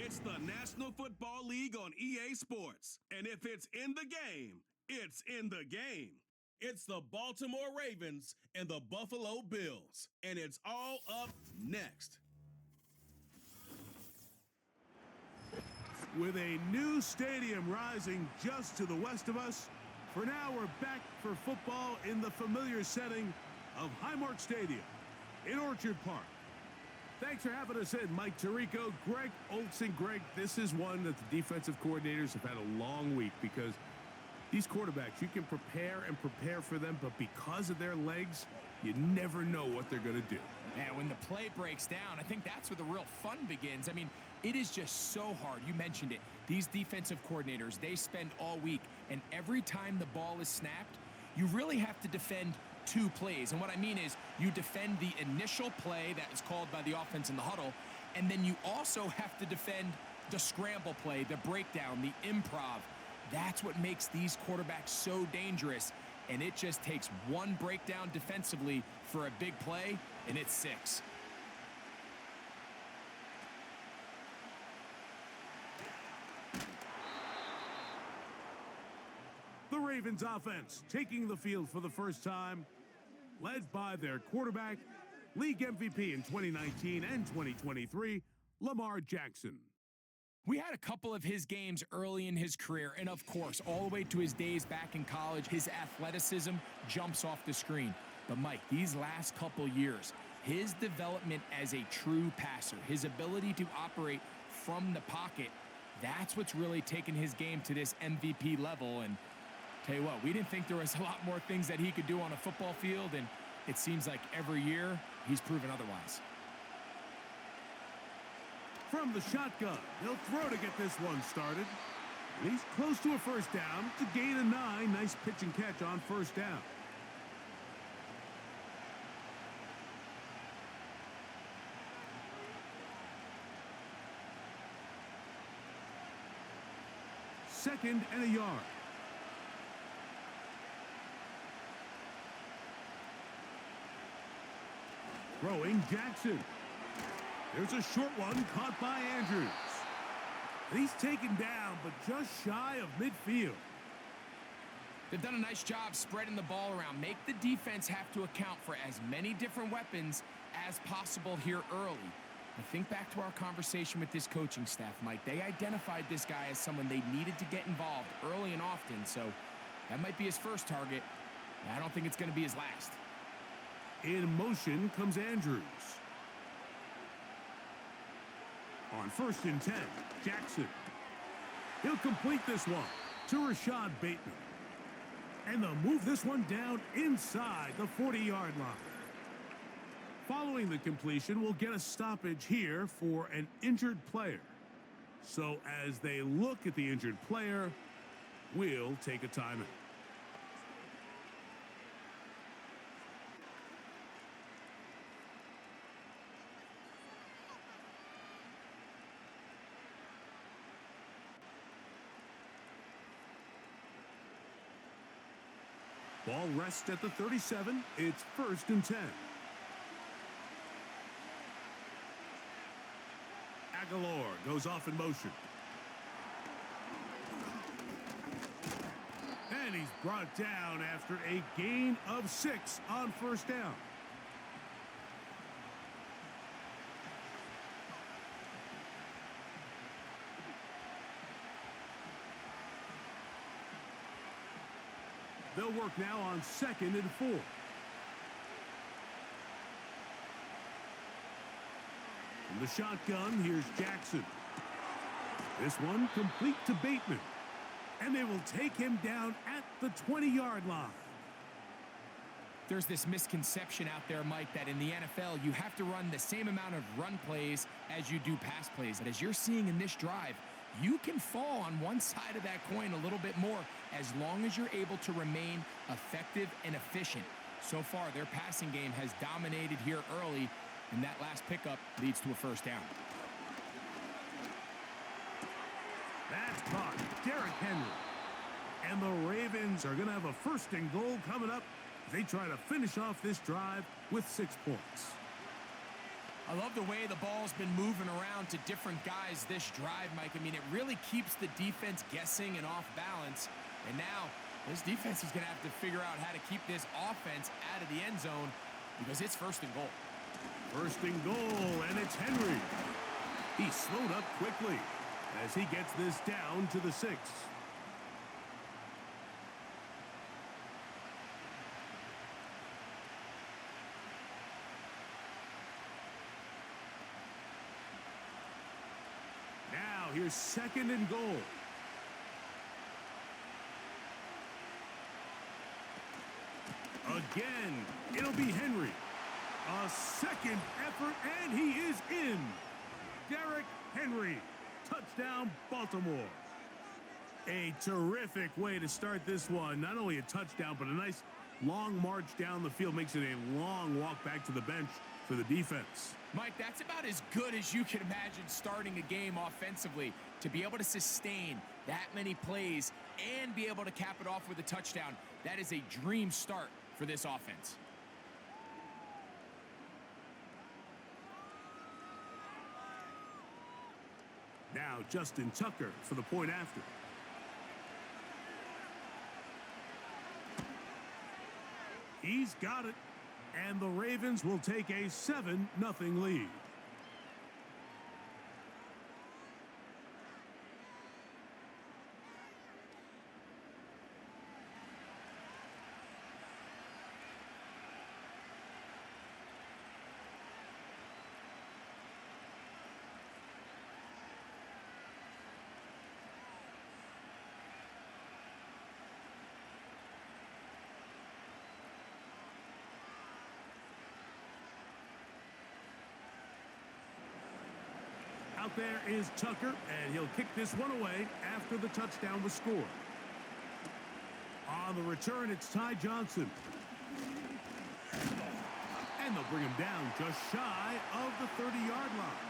It's the National Football League on EA Sports. And if it's in the game, it's in the game. It's the Baltimore Ravens and the Buffalo Bills. And it's all up next. With a new stadium rising just to the west of us, for now we're back for football in the familiar setting of Highmark Stadium in Orchard Park. Thanks for having us in, Mike Tirico, Greg Olson. Greg, this is one that the defensive coordinators have had a long week because these quarterbacks, you can prepare and prepare for them, but because of their legs, you never know what they're going to do. Man, when the play breaks down, I think that's where the real fun begins. I mean, it is just so hard. You mentioned it. These defensive coordinators, they spend all week, and every time the ball is snapped, you really have to defend two plays. And what I mean is you defend the initial play that is called by the offense in the huddle, and then you also have to defend the scramble play, the breakdown, the improv. That's what makes these quarterbacks so dangerous. And it just takes one breakdown defensively for a big play, and it's 6. The Ravens offense taking the field for the first time, led by their quarterback, league MVP in 2019 and 2023, Lamar Jackson. We had a couple of his games early in his career, and of course, all the way to his days back in college, his athleticism jumps off the screen. But Mike, these last couple years, his development as a true passer, his ability to operate from the pocket, that's what's really taken his game to this MVP level. And tell you what, we didn't think there was a lot more things that he could do on a football field, and it seems like every year he's proven otherwise. From the shotgun, he'll throw to get this one started. He's close to a first down to gain a 9. Nice pitch and catch on first down. Second and a yard. Throwing Jackson. There's a short one caught by Andrews. He's taken down, but just shy of midfield. They've done a nice job spreading the ball around. Make the defense have to account for as many different weapons as possible here early. I think back to our conversation with this coaching staff, Mike. They identified this guy as someone they needed to get involved early and often, so that might be his first target. I don't think it's going to be his last. In motion comes Andrews. On 1st and 10, Jackson. He'll complete this one to Rashad Bateman. And they'll move this one down inside the 40-yard line. Following the completion, we'll get a stoppage here for an injured player. So as they look at the injured player, we'll take a timeout. Ball rests at the 37. It's 1st and 10. Aguilar goes off in motion. And he's brought down after a gain of 6 on first down. They'll work now on 2nd and 4. From the shotgun, here's Jackson. This one complete to Bateman. And they will take him down at the 20-yard line. There's this misconception out there, Mike, that in the NFL, you have to run the same amount of run plays as you do pass plays. And as you're seeing in this drive, you can fall on one side of that coin a little bit more as long as you're able to remain effective and efficient. So far, their passing game has dominated here early, and that last pickup leads to a first down. That's caught. Derrick Henry. And the Ravens are going to have a 1st and goal coming up. They try to finish off this drive with 6 points. I love the way the ball's been moving around to different guys this drive, Mike. I mean, it really keeps the defense guessing and off balance. And now this defense is going to have to figure out how to keep this offense out of the end zone because it's 1st and goal. 1st and goal, and it's Henry. He slowed up quickly as he gets this down to the 6. Now here's 2nd and goal. Again, it'll be Henry. A 2nd effort, and he is in. Derrick Henry, touchdown Baltimore. A terrific way to start this one. Not only a touchdown, but a nice long march down the field. Makes it a long walk back to the bench for the defense. Mike, that's about as good as you can imagine starting a game offensively. To be able to sustain that many plays and be able to cap it off with a touchdown, that is a dream start for this offense. Now Justin Tucker for the point after. He's got it, and the Ravens will take a 7-0 lead. Out there is Tucker, and he'll kick this one away after the touchdown was scored. On the return, it's Ty Johnson. And they'll bring him down just shy of the 30-yard line.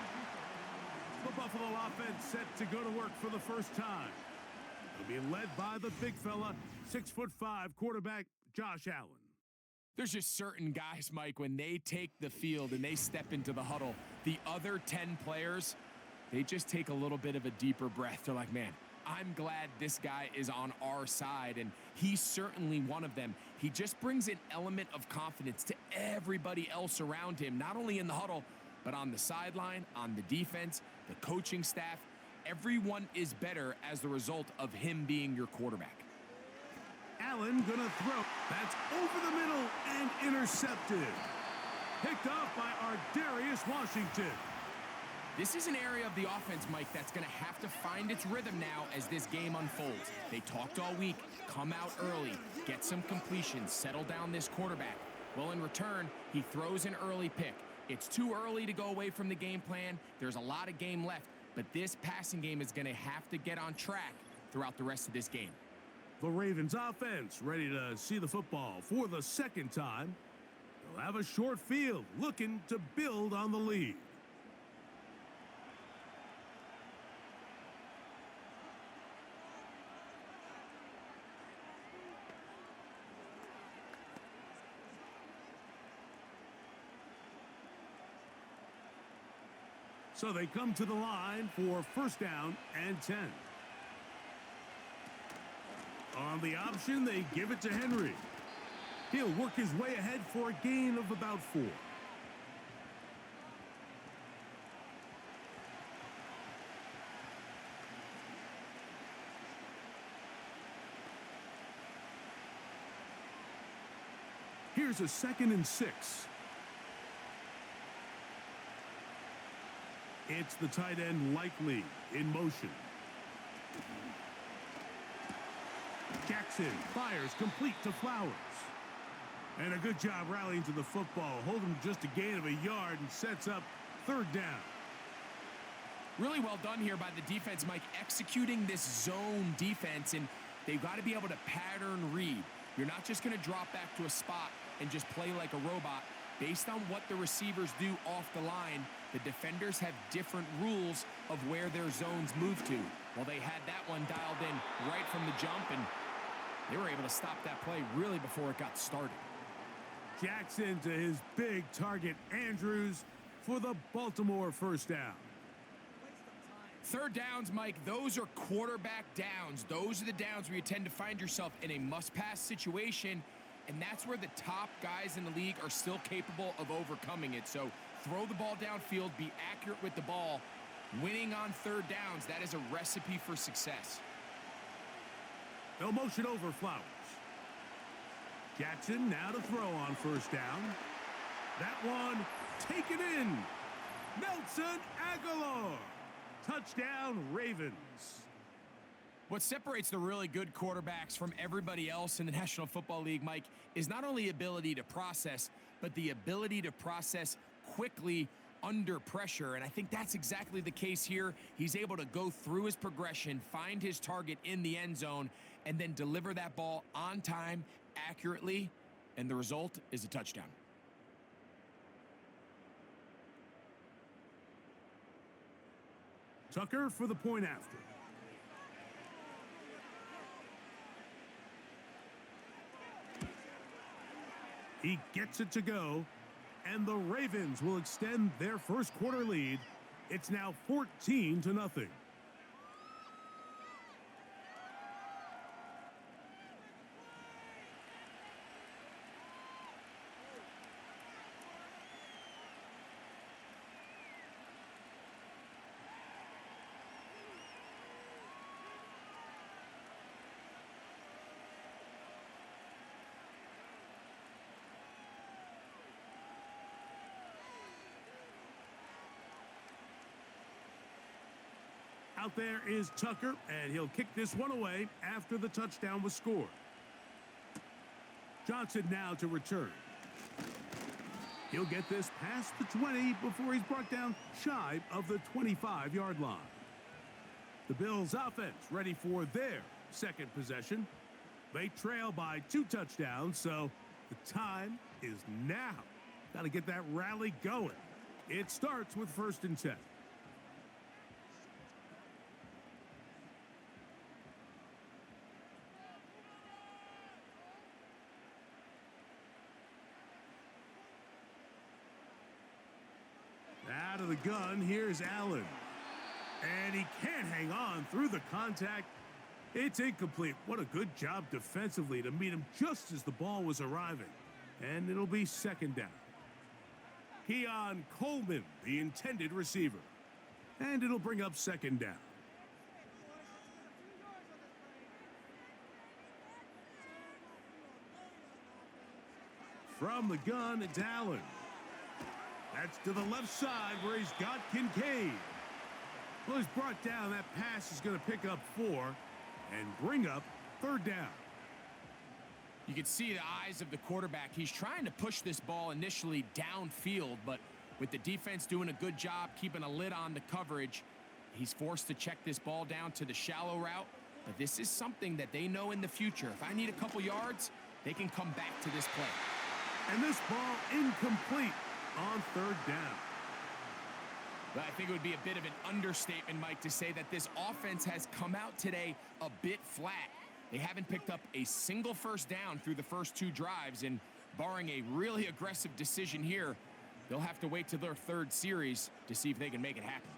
The Buffalo offense set to go to work for the first time. They'll be led by the big fella, 6'5" quarterback Josh Allen. There's just certain guys, Mike, when they take the field and they step into the huddle, the other 10 players, they just take a little bit of a deeper breath. They're like, man, I'm glad this guy is on our side, and he's certainly one of them. He just brings an element of confidence to everybody else around him, not only in the huddle, but on the sideline, on the defense, the coaching staff. Everyone is better as the result of him being your quarterback. Allen gonna throw. That's over the middle and intercepted. Picked off by Darius Washington. This is an area of the offense, Mike, that's going to have to find its rhythm now as this game unfolds. They talked all week, come out early, get some completions, settle down this quarterback. Well, in return, he throws an early pick. It's too early to go away from the game plan. There's a lot of game left, but this passing game is going to have to get on track throughout the rest of this game. The Ravens offense ready to see the football for the 2nd time. They'll have a short field looking to build on the lead. So they come to the line for 1st down and 10. On the option, they give it to Henry. He'll work his way ahead for a gain of about 4. Here's a 2nd and 6. It's the tight end Likely in motion. Jackson fires complete to Flowers. And a good job rallying to the football. Holding just a gain of a yard and sets up 3rd down. Really well done here by the defense, Mike, executing this zone defense, and they've got to be able to pattern read. You're not just going to drop back to a spot and just play like a robot. Based on what the receivers do off the line, the defenders have different rules of where their zones move to. Well, they had that one dialed in right from the jump, and they were able to stop that play really before it got started. Jackson to his big target, Andrews. for the Baltimore first down. Third downs, Mike, those are quarterback downs. Those are the downs where you tend to find yourself in a must-pass situation, and that's where the top guys in the league are still capable of overcoming it. So throw the ball downfield, be accurate with the ball. Winning on third downs, that is a recipe for success. They'll motion over Flowers. Jackson now to throw on first down. That one taken in. Nelson Aguilar. Touchdown, Ravens. What separates the really good quarterbacks from everybody else in the National Football League, Mike, is not only ability to process, but the ability to process quickly under pressure. And I think that's exactly the case here. He's able to go through his progression, find his target in the end zone, and then deliver that ball on time, accurately, and the result is a touchdown. Tucker for the point after. He gets it to go, and the Ravens will extend their first quarter lead. It's now 14-0. Out there is Tucker, and he'll kick this one away after the touchdown was scored. Johnson now to return. He'll get this past the 20 before he's brought down shy of the 25-yard line. The Bills' offense ready for their second possession. They trail by 2 touchdowns, so the time is now. Got to get that rally going. It starts with 1st and 10. Out of the gun, here's Allen. And he can't hang on through the contact. It's incomplete. What a good job defensively to meet him just as the ball was arriving. And it'll be 2nd down. Keon Coleman, the intended receiver. And it'll bring up 2nd down. From the gun, it's Allen. That's to the left side where he's got Kincaid. Well, he's brought down. That pass is going to pick up 4 and bring up 3rd down. You can see the eyes of the quarterback. He's trying to push this ball initially downfield, but with the defense doing a good job keeping a lid on the coverage, he's forced to check this ball down to the shallow route. But this is something that they know in the future. If I need a couple yards, they can come back to this play. And this ball incomplete on 3rd down. But I think it would be a bit of an understatement, Mike, to say that this offense has come out today a bit flat. They haven't picked up a single 1st down through the first 2 drives, and barring a really aggressive decision here, they'll have to wait to their 3rd series to see if they can make it happen.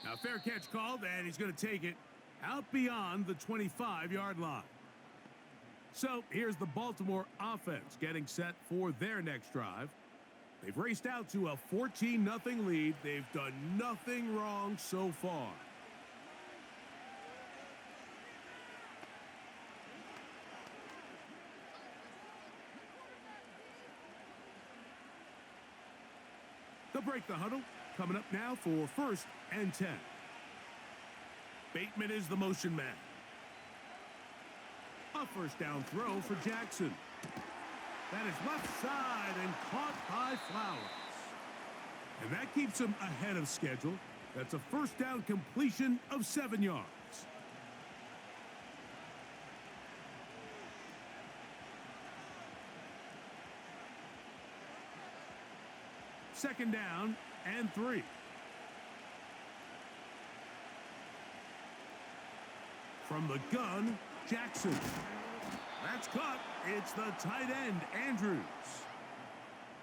Now, fair catch called, and he's going to take it out beyond the 25-yard line. So here's the Baltimore offense getting set for their next drive. They've raced out to a 14-0 lead. They've done nothing wrong so far. They'll break the huddle. Coming up now for 1st and 10. Bateman is the motion man. A 1st down throw for Jackson. That is left side and caught by Flowers. And that keeps him ahead of schedule. That's a 1st down completion of 7 yards. Second down and 3. From the gun, Jackson. That's caught. It's the tight end, Andrews.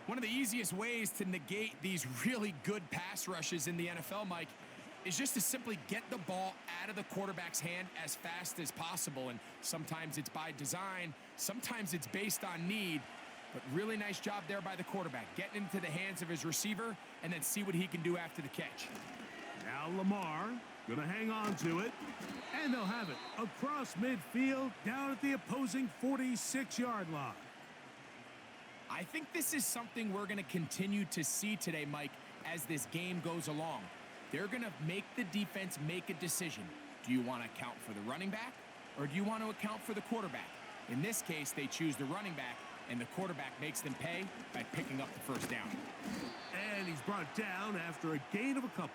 One of the easiest ways to negate these really good pass rushes in the NFL, Mike, is just to simply get the ball out of the quarterback's hand as fast as possible. And sometimes it's by design, sometimes it's based on need. But really nice job there by the quarterback, getting into the hands of his receiver and then see what he can do after the catch. Now Lamar going to hang on to it, and they'll have it across midfield down at the opposing 46-yard line. I think this is something we're going to continue to see today, Mike, as this game goes along. They're going to make the defense make a decision. Do you want to account for the running back, or do you want to account for the quarterback? In this case, they choose the running back, and the quarterback makes them pay by picking up the first down. And he's brought down after a gain of a couple.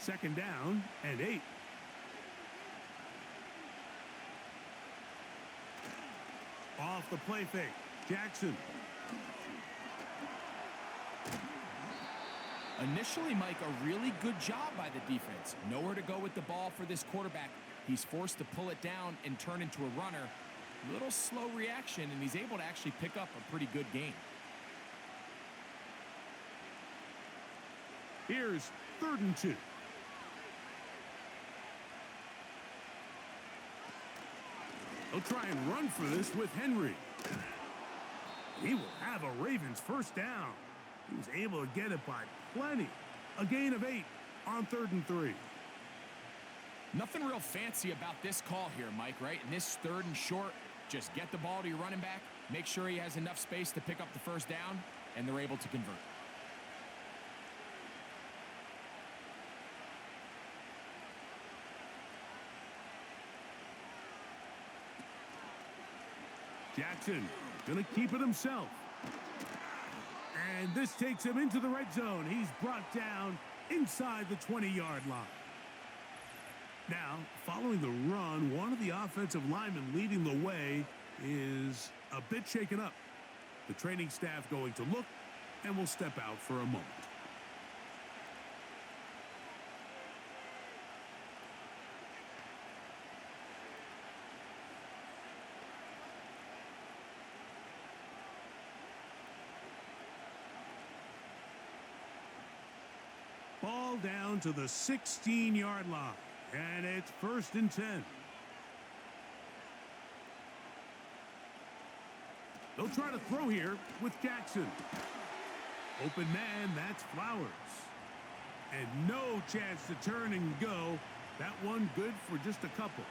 Second down and 8. Off the play fake, Jackson. Initially, Mike, a really good job by the defense. Nowhere to go with the ball for this quarterback. He's forced to pull it down and turn into a runner. Little slow reaction, and he's able to actually pick up a pretty good gain. Here's 3rd and 2. They'll try and run for this with Henry. He will have a Ravens first down. He was able to get it by plenty. A gain of 8 on 3rd and 3. Nothing real fancy about this call here, Mike, right? In this 3rd and short, just get the ball to your running back, make sure he has enough space to pick up the first down, and they're able to convert. Jackson going to keep it himself. And this takes him into the red zone. He's brought down inside the 20-yard line. Now, following the run, one of the offensive linemen leading the way is a bit shaken up. The training staff going to look and will step out for a moment. Ball down to the 16-yard line, and it's 1st and 10. They'll try to throw here with Jackson. Open man, that's Flowers. And no chance to turn and go. That one good for just a couple.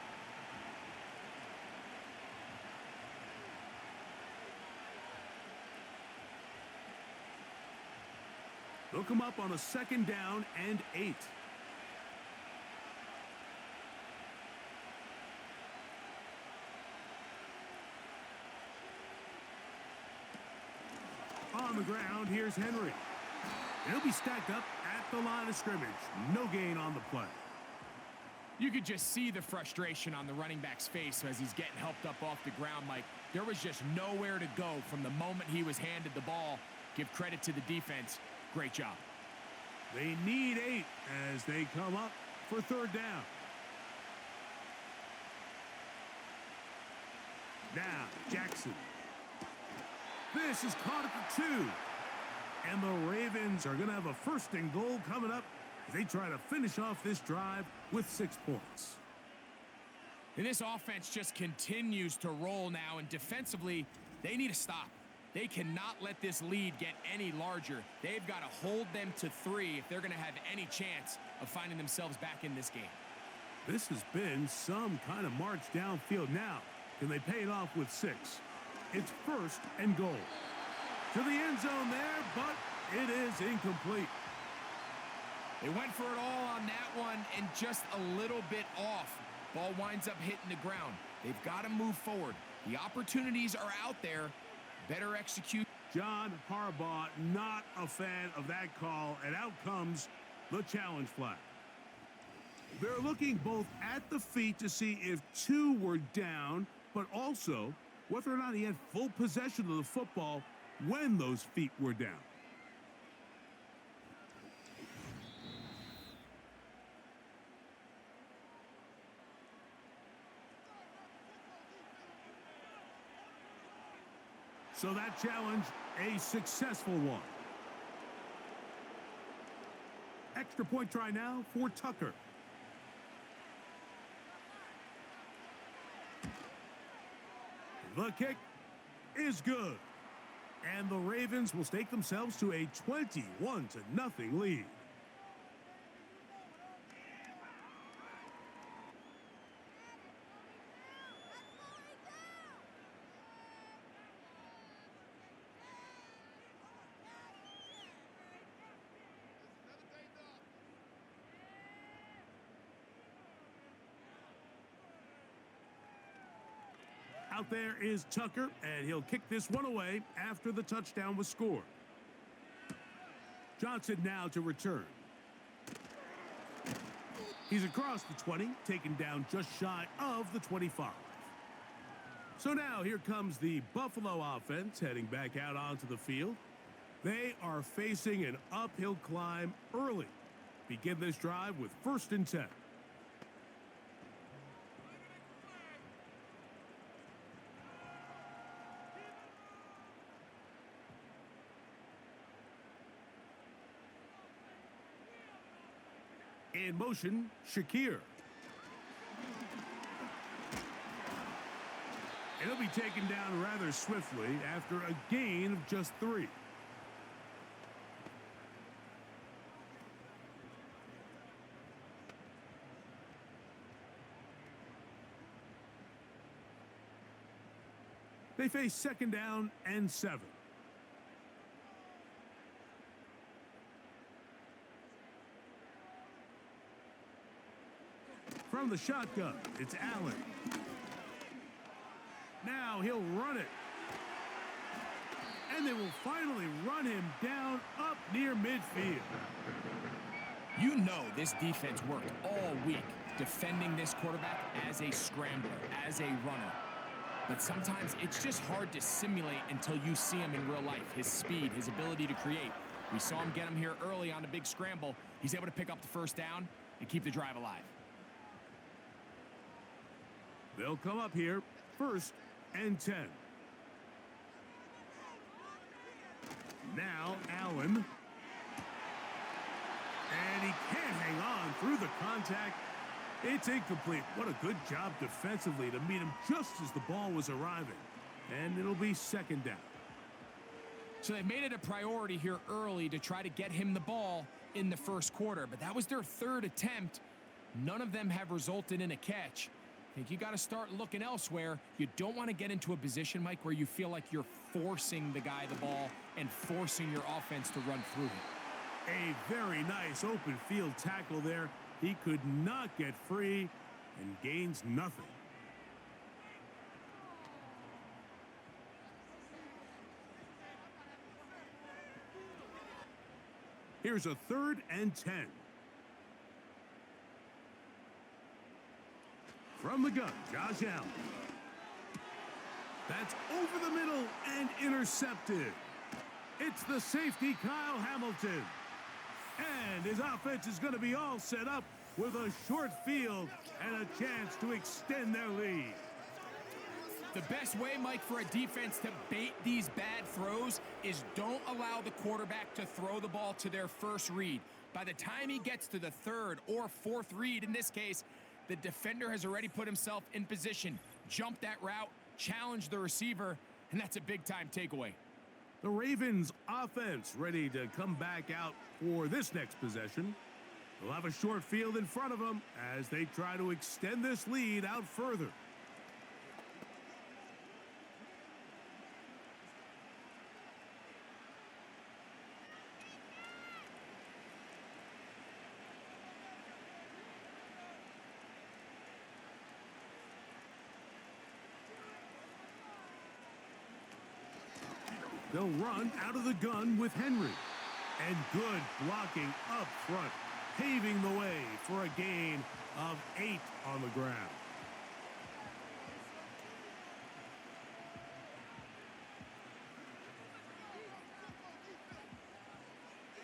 They'll come up on a 2nd down and 8. On the ground, here's Henry. He'll be stacked up at the line of scrimmage. No gain on the play. You could just see the frustration on the running back's face as he's getting helped up off the ground, Mike. There was just nowhere to go from the moment he was handed the ball. Give credit to the defense. Great job. They need 8 as they come up for 3rd down. Now, Jackson. This is caught at the 2. And the Ravens are going to have a 1st and goal coming up as they try to finish off this drive with 6 points. And this offense just continues to roll now, and defensively, they need to stop. They cannot let this lead get any larger. They've got to hold them to 3 if they're going to have any chance of finding themselves back in this game. This has been some kind of march downfield now. Can they pay it off with 6? It's 1st and goal. To the end zone there, but it is incomplete. They went for it all on that one and just a little bit off. Ball winds up hitting the ground. They've got to move forward. The opportunities are out there. Better execute. John Harbaugh, not a fan of that call, and out comes the challenge flag. They're looking both at the feet to see if 2 were down, but also whether or not he had full possession of the football when those feet were down. So that challenge, a successful one. Extra point try now for Tucker. The kick is good. And the Ravens will stake themselves to a 21-0 lead. Out there is Tucker, and he'll kick this one away after the touchdown was scored. Johnson now to return. He's across the 20, taken down just shy of the 25. So now here comes the Buffalo offense heading back out onto the field. They are facing an uphill climb early. Begin this drive with 1st and 10. In motion, Shakir. And he'll be taken down rather swiftly after a gain of just 3. They face 2nd down and 7. From the shotgun, it's Allen. Now he'll run it. And they will finally run him down up near midfield. You know this defense worked all week defending this quarterback as a scrambler, as a runner. But sometimes it's just hard to simulate until you see him in real life. His speed, his ability to create. We saw him get him here early on a big scramble. He's able to pick up the 1st down and keep the drive alive. They'll come up here, 1st and 10. Now Allen. And he can't hang on through the contact. It's incomplete. What a good job defensively to meet him just as the ball was arriving. And it'll be 2nd down. So they made it a priority here early to try to get him the ball in the 1st quarter. But that was their 3rd attempt. None of them have resulted in a catch. I think you got to start looking elsewhere. You don't want to get into a position, Mike, where you feel like you're forcing the guy the ball and forcing your offense to run through it. A very nice open field tackle there. He could not get free and gains nothing. Here's a 3rd and 10. From the gun, Josh Allen. That's over the middle and intercepted. It's the safety, Kyle Hamilton. And his offense is going to be all set up with a short field and a chance to extend their lead. The best way, Mike, for a defense to bait these bad throws is don't allow the quarterback to throw the ball to their 1st read. By the time he gets to the 3rd or 4th read, in this case, the defender has already put himself in position, jumped that route, challenged the receiver, and that's a big-time takeaway. The Ravens offense ready to come back out for this next possession. They'll have a short field in front of them as they try to extend this lead out further. They'll run out of the gun with Henry. And good blocking up front, paving the way for a gain of 8 on the ground.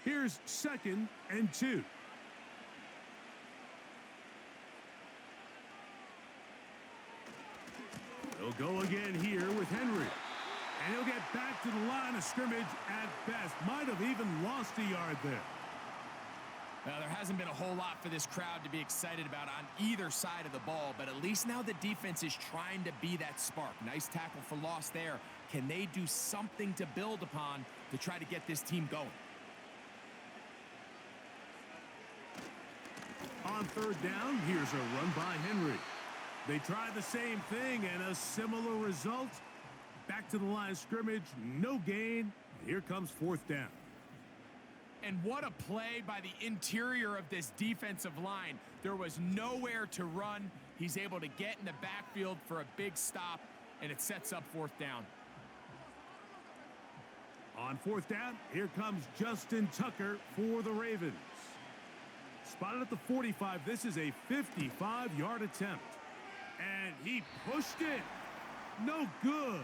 Here's 2nd and 2. He'll go again here with Henry. And he'll get back to the line of scrimmage at best. Might have even lost a yard there. Well, there hasn't been a whole lot for this crowd to be excited about on either side of the ball, but at least now the defense is trying to be that spark. Nice tackle for loss there. Can they do something to build upon to try to get this team going? On 3rd down, here's a run by Henry. They try the same thing and a similar result. Back to the line of scrimmage, no gain. Here comes 4th down. And what a play by the interior of this defensive line. There was nowhere to run. He's able to get in the backfield for a big stop, and it sets up 4th down. On 4th down, here comes Justin Tucker for the Ravens. Spotted at the 45. This is a 55-yard attempt. And he pushed it. No good.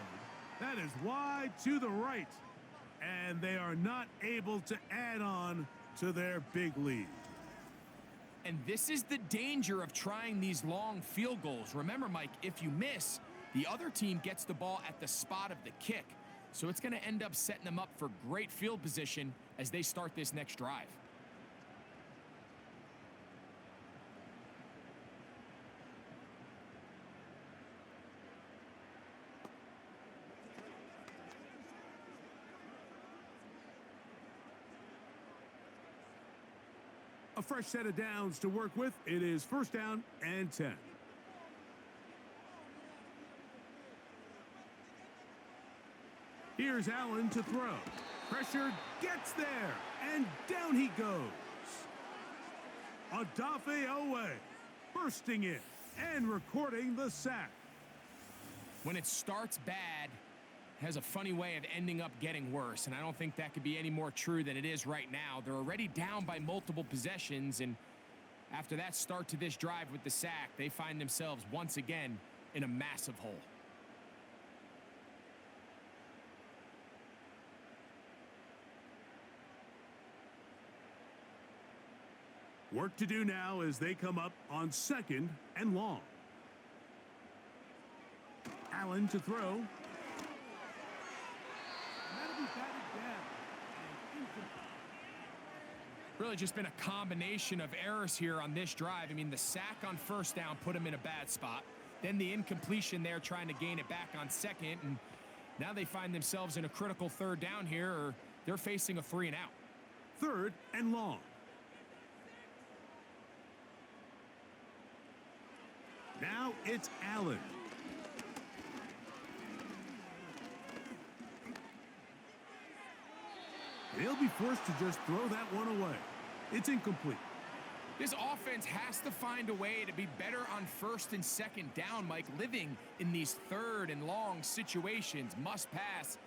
That is wide to the right. And they are not able to add on to their big lead. And this is the danger of trying these long field goals. Remember, Mike, if you miss, the other team gets the ball at the spot of the kick. So it's going to end up setting them up for great field position as they start this next drive. A fresh set of downs to work with. It is 1st down and 10. Here's Allen to throw. Pressure gets there, and down he goes. Odafe Owe bursting in and recording the sack. When it starts bad, it has a funny way of ending up getting worse, and I don't think that could be any more true than it is right now. They're already down by multiple possessions, and after that start to this drive with the sack, they find themselves once again in a massive hole. Work to do now as they come up on 2nd and long. Allen to throw. Really just been a combination of errors here on this drive. I mean, the sack on 1st down put them in a bad spot. Then the incompletion there trying to gain it back on 2nd. And now they find themselves in a critical 3rd down here, or they're facing a 3 and out. 3rd and long. Now it's Allen. They'll be forced to just throw that one away. It's incomplete. This offense has to find a way to be better on 1st and 2nd down, Mike. Living in these 3rd and long situations, must pass,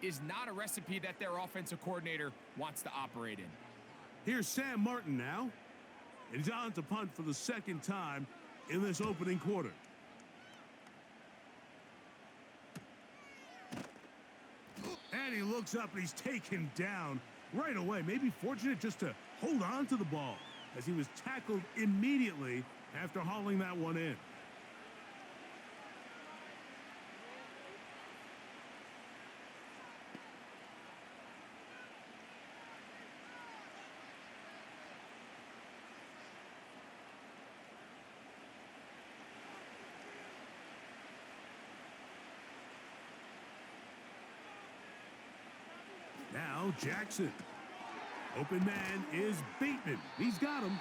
is not a recipe that their offensive coordinator wants to operate in. Here's Sam Martin now. And he's on to punt for the 2nd time in this opening quarter. And he looks up and he's taken down right away. Maybe fortunate just to hold on to the ball as he was tackled immediately after hauling that one in. Now Jackson. Open man is Bateman. He's got him.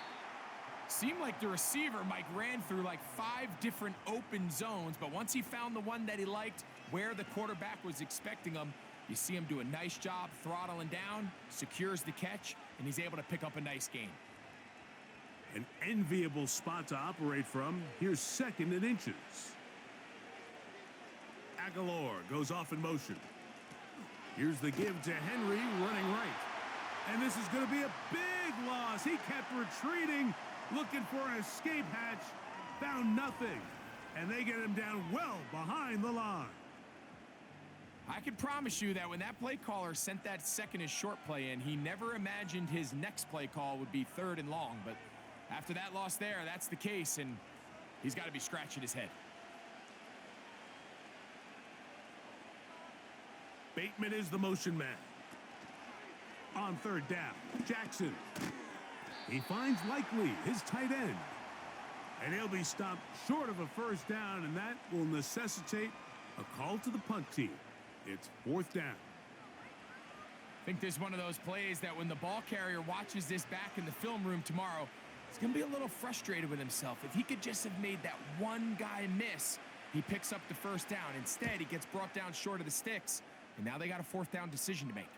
Seemed like the receiver, Mike, ran through like 5 different open zones, but once he found the one that he liked, where the quarterback was expecting him, you see him do a nice job throttling down, secures the catch, and he's able to pick up a nice gain. An enviable spot to operate from. Here's 2nd and inches. Aguilar goes off in motion. Here's the give to Henry, running right. And this is going to be a big loss. He kept retreating, looking for an escape hatch, found nothing. And they get him down well behind the line. I can promise you that when that play caller sent that second and short play in, he never imagined his next play call would be 3rd and long. But after that loss there, that's the case, and he's got to be scratching his head. Bateman is the motion man. On 3rd down, Jackson. He finds Likely, his tight end. And he'll be stopped short of a 1st down, and that will necessitate a call to the punt team. It's 4th down. I think this is one of those plays that when the ball carrier watches this back in the film room tomorrow, he's going to be a little frustrated with himself. If he could just have made that one guy miss, he picks up the 1st down. Instead, he gets brought down short of the sticks, and now they got a 4th down decision to make.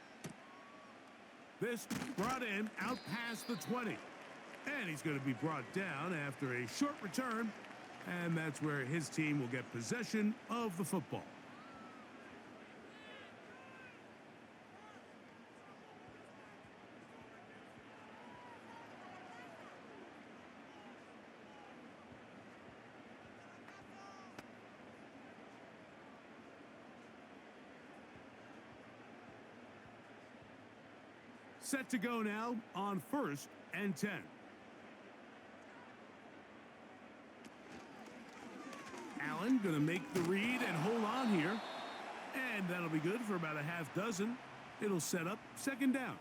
This brought in out past the 20. And he's going to be brought down after a short return, and that's where his team will get possession of the football. Set to go now on 1st and 10. Allen going to make the read and hold on here. And that'll be good for about a half dozen. It'll set up 2nd down.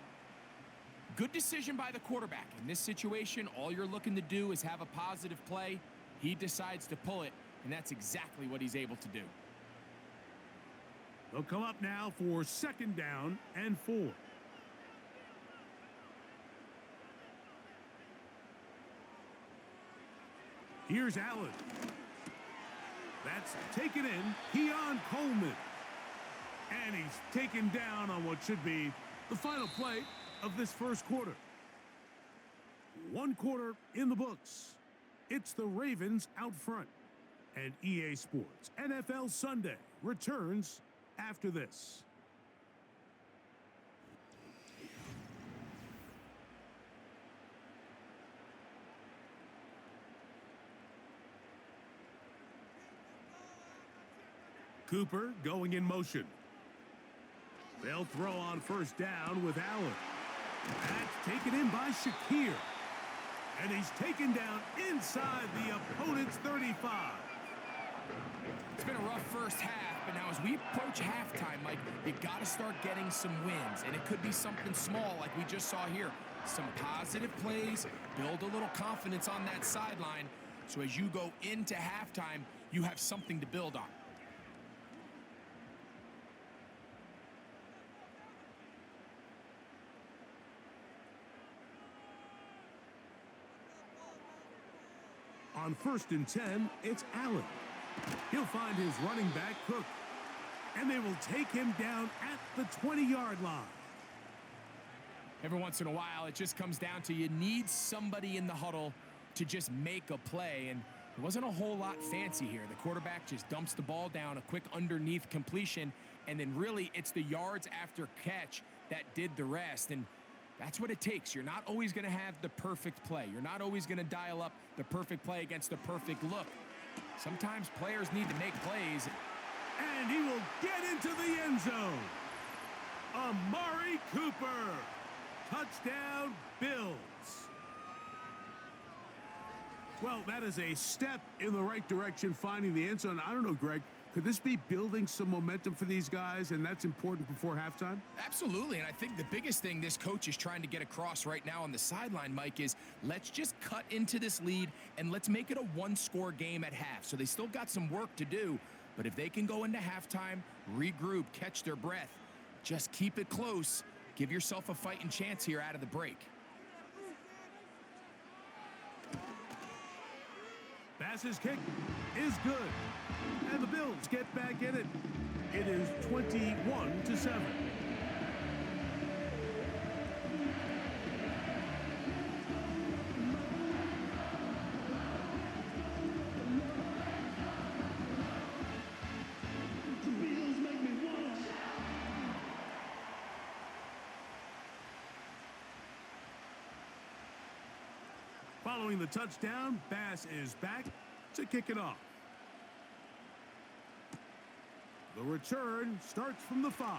Good decision by the quarterback. In this situation, all you're looking to do is have a positive play. He decides to pull it, and that's exactly what he's able to do. They'll come up now for 2nd down and 4. Here's Allen. That's taken in. Keon Coleman. And he's taken down on what should be the final play of this 1st quarter. 1 quarter in the books. It's the Ravens out front. And EA Sports NFL Sunday returns after this. Cooper going in motion. They'll throw on 1st down with Allen. That's taken in by Shakir. And he's taken down inside the opponent's 35. It's been a rough first half, but now as we approach halftime, Mike, you got to start getting some wins. And it could be something small like we just saw here. Some positive plays, build a little confidence on that sideline. So as you go into halftime, you have something to build on. On 1st and 10, it's Allen. He'll find his running back, Cook. And they will take him down at the 20-yard line. Every once in a while, it just comes down to you need somebody in the huddle to just make a play. And there wasn't a whole lot fancy here. The quarterback just dumps the ball down, a quick underneath completion, and then really it's the yards after catch that did the rest. And that's what it takes. You're not always going to have the perfect play. You're not always going to dial up the perfect play against the perfect look. Sometimes players need to make plays. And he will get into the end zone. Amari Cooper. Touchdown, Bills. Well, that is a step in the right direction, finding the end zone. I don't know, Greg. Could this be building some momentum for these guys, and that's important before halftime? Absolutely, and I think the biggest thing this coach is trying to get across right now on the sideline, Mike, is let's just cut into this lead, and let's make it a one-score game at half. So they still got some work to do, but if they can go into halftime, regroup, catch their breath, just keep it close, give yourself a fighting chance here out of the break. Bass's kick is good. And the Bills get back in it. It is 21-7. Following the touchdown, Bass is back to kick it off. The return starts from the 5.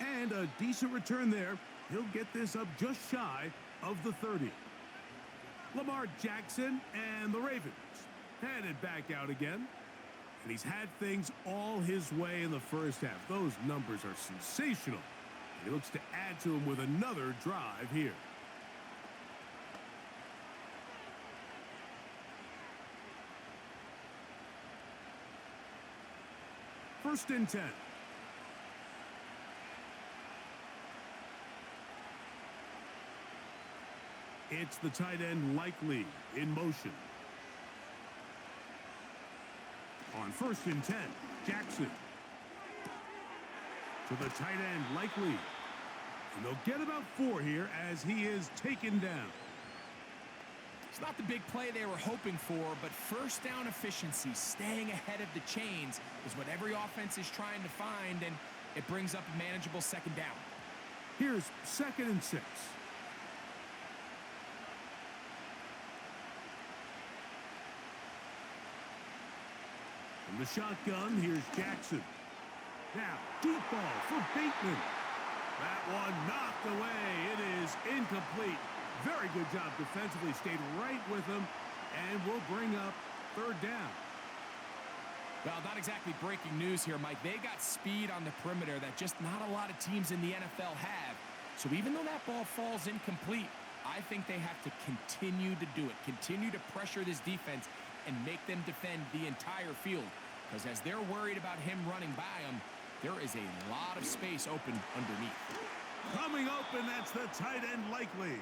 And a decent return there. He'll get this up just shy of the 30. Lamar Jackson and the Ravens headed back out again. And he's had things all his way in the first half. Those numbers are sensational. He looks to add to them with another drive here. First and 10. It's the tight end Likely in motion. On first and 10, Jackson. To the tight end Likely. And they'll get about 4 here as he is taken down. It's not the big play they were hoping for, but first down efficiency, staying ahead of the chains, is what every offense is trying to find, and it brings up a manageable second down. Here's second and 6. From the shotgun, here's Jackson. Now, deep ball for Bateman. That one knocked away. It is incomplete. Very good job defensively. Stayed right with him and will bring up third down. Well, not exactly breaking news here, Mike. They got speed on the perimeter that just not a lot of teams in the NFL have. So even though that ball falls incomplete, I think they have to continue to do it. Continue to pressure this defense and make them defend the entire field. Because as they're worried about him running by them, there is a lot of space open underneath. Coming open, that's the tight end Likely.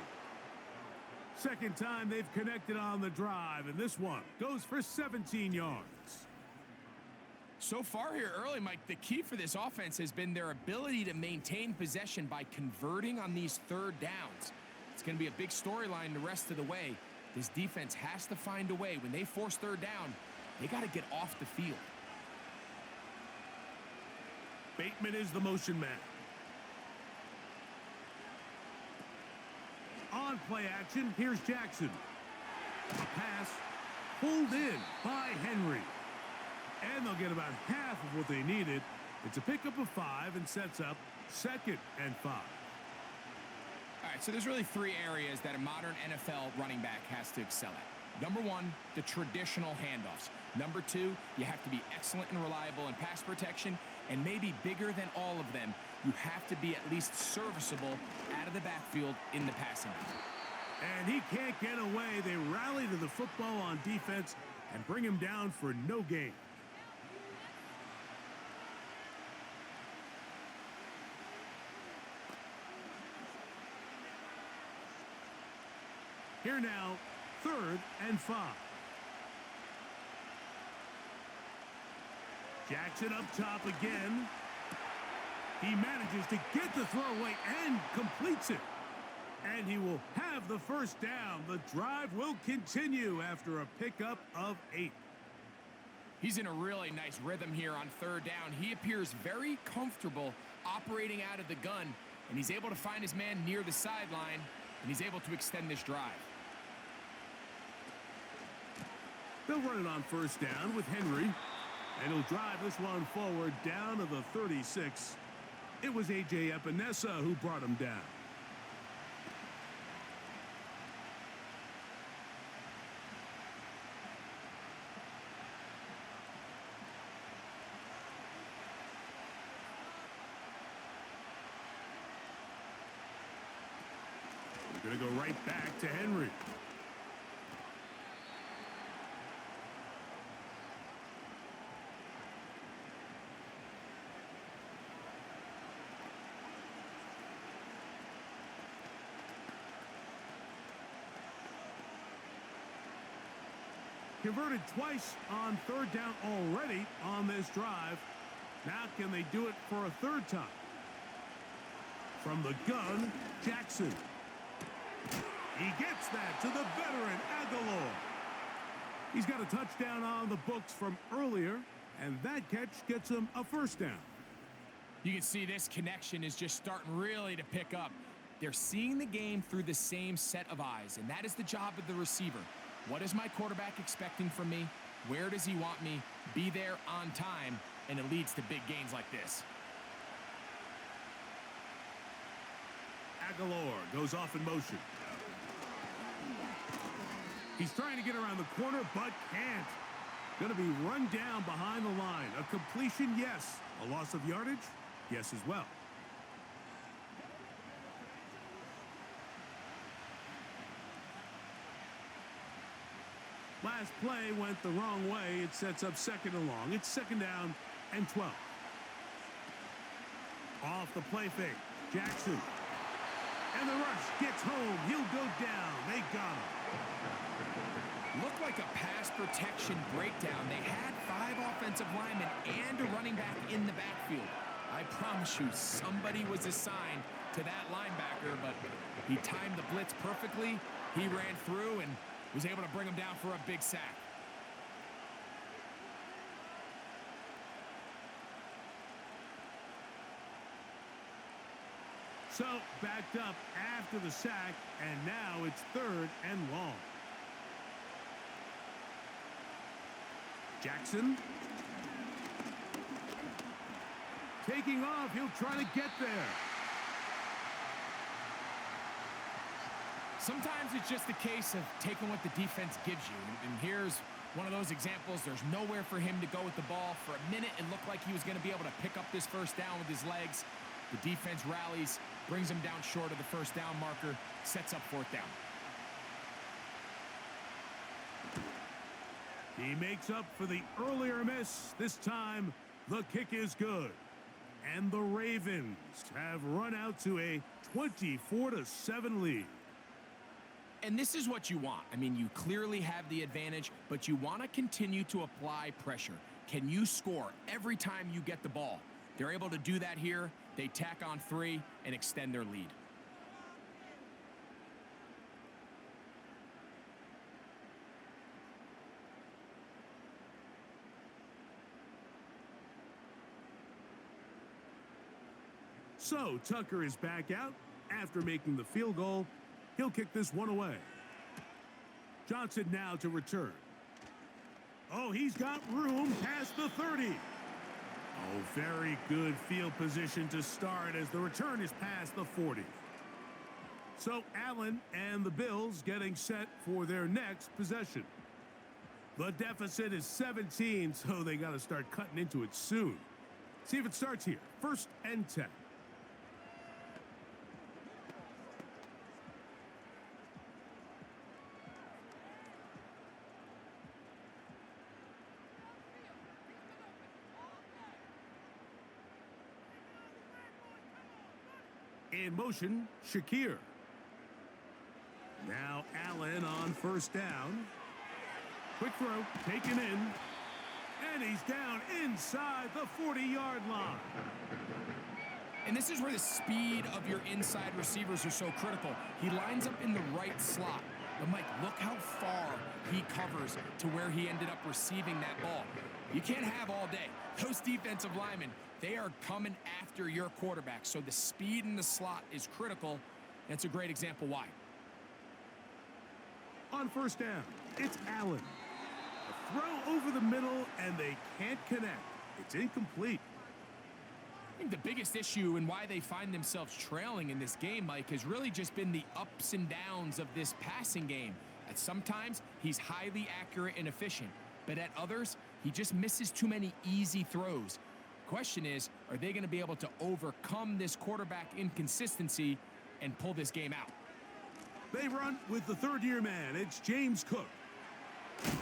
Second time they've connected on the drive, and this one goes for 17 yards. So far here early, Mike, the key for this offense has been their ability to maintain possession by converting on these third downs. It's going to be a big storyline the rest of the way. This defense has to find a way. When they force third down, they got to get off the field. Bateman is the motion man. On play action, here's Jackson. A pass pulled in by Henry. And they'll get about half of what they needed. It's a pickup of 5 and sets up second and 5. All right, so there's really 3 areas that a modern NFL running back has to excel at. Number 1, the traditional handoffs. Number 2, you have to be excellent and reliable in pass protection. And maybe bigger than all of them, you have to be at least serviceable out of the backfield in the passing game. And he can't get away. They rally to the football on defense and bring him down for no gain. Here now, third and 5. Jackson up top again. He manages to get the throw away and completes it. And he will have the first down. The drive will continue after a pickup of 8. He's in a really nice rhythm here on third down. He appears very comfortable operating out of the gun, and he's able to find his man near the sideline, and he's able to extend this drive. They'll run it on first down with Henry. And he'll drive this one forward down to the 36. It was A.J. Epinesa who brought him down. We're going to go right back to Henry. Converted twice on third down already on this drive. Now can they do it for a third time? From the gun, Jackson. He gets that to the veteran Aguilar. He's got a touchdown on the books from earlier, and that catch gets him a first down. You can see this connection is just starting really to pick up. They're seeing the game through the same set of eyes, and that is the job of the receiver. What is my quarterback expecting from me? Where does he want me? Be there on time, and it leads to big gains like this. Aguilar goes off in motion. He's trying to get around the corner, but can't. Going to be run down behind the line. A completion, yes. A loss of yardage, yes as well. Last play went the wrong way. It sets up second and long. It's second down and 12. Off the play fake, Jackson. And the rush gets home. He'll go down. They got him. Looked like a pass protection breakdown. They had 5 offensive linemen and a running back in the backfield. I promise you, somebody was assigned to that linebacker, but he timed the blitz perfectly. He ran through and was able to bring him down for a big sack. So, backed up after the sack, and now it's third and long. Jackson. Taking off, he'll try to get there. Sometimes it's just a case of taking what the defense gives you. And here's one of those examples. There's nowhere for him to go with the ball. For a minute, it looked like he was going to be able to pick up this first down with his legs. The defense rallies, brings him down short of the first down marker, sets up fourth down. He makes up for the earlier miss. This time, the kick is good. And the Ravens have run out to a 24-7 lead. And this is what you want. I mean, you clearly have the advantage, but you want to continue to apply pressure. Can you score every time you get the ball? They're able to do that here. They tack on 3 and extend their lead. So Tucker is back out after making the field goal. He'll kick this one away. Johnson now to return. Oh, he's got room past the 30. Oh, very good field position to start as the return is past the 40. So Allen and the Bills getting set for their next possession. The deficit is 17, so they got to start cutting into it soon. See if it starts here. First and 10. In motion, Shakir. Now Allen on first down. Quick throw, taken in. And he's down inside the 40-yard line. And this is where the speed of your inside receivers are so critical. He lines up in the right slot. But Mike, look how far he covers to where he ended up receiving that ball. You can't have all day. Those defensive linemen, they are coming after your quarterback. So the speed in the slot is critical. That's a great example why. On first down, it's Allen. A throw over the middle, and they can't connect. It's incomplete. I think the biggest issue and why they find themselves trailing in this game, Mike, has really just been the ups and downs of this passing game. At sometimes, he's highly accurate and efficient. But at others, he just misses too many easy throws. Question is, are they going to be able to overcome this quarterback inconsistency and pull this game out? They run with the third-year man. It's James Cook.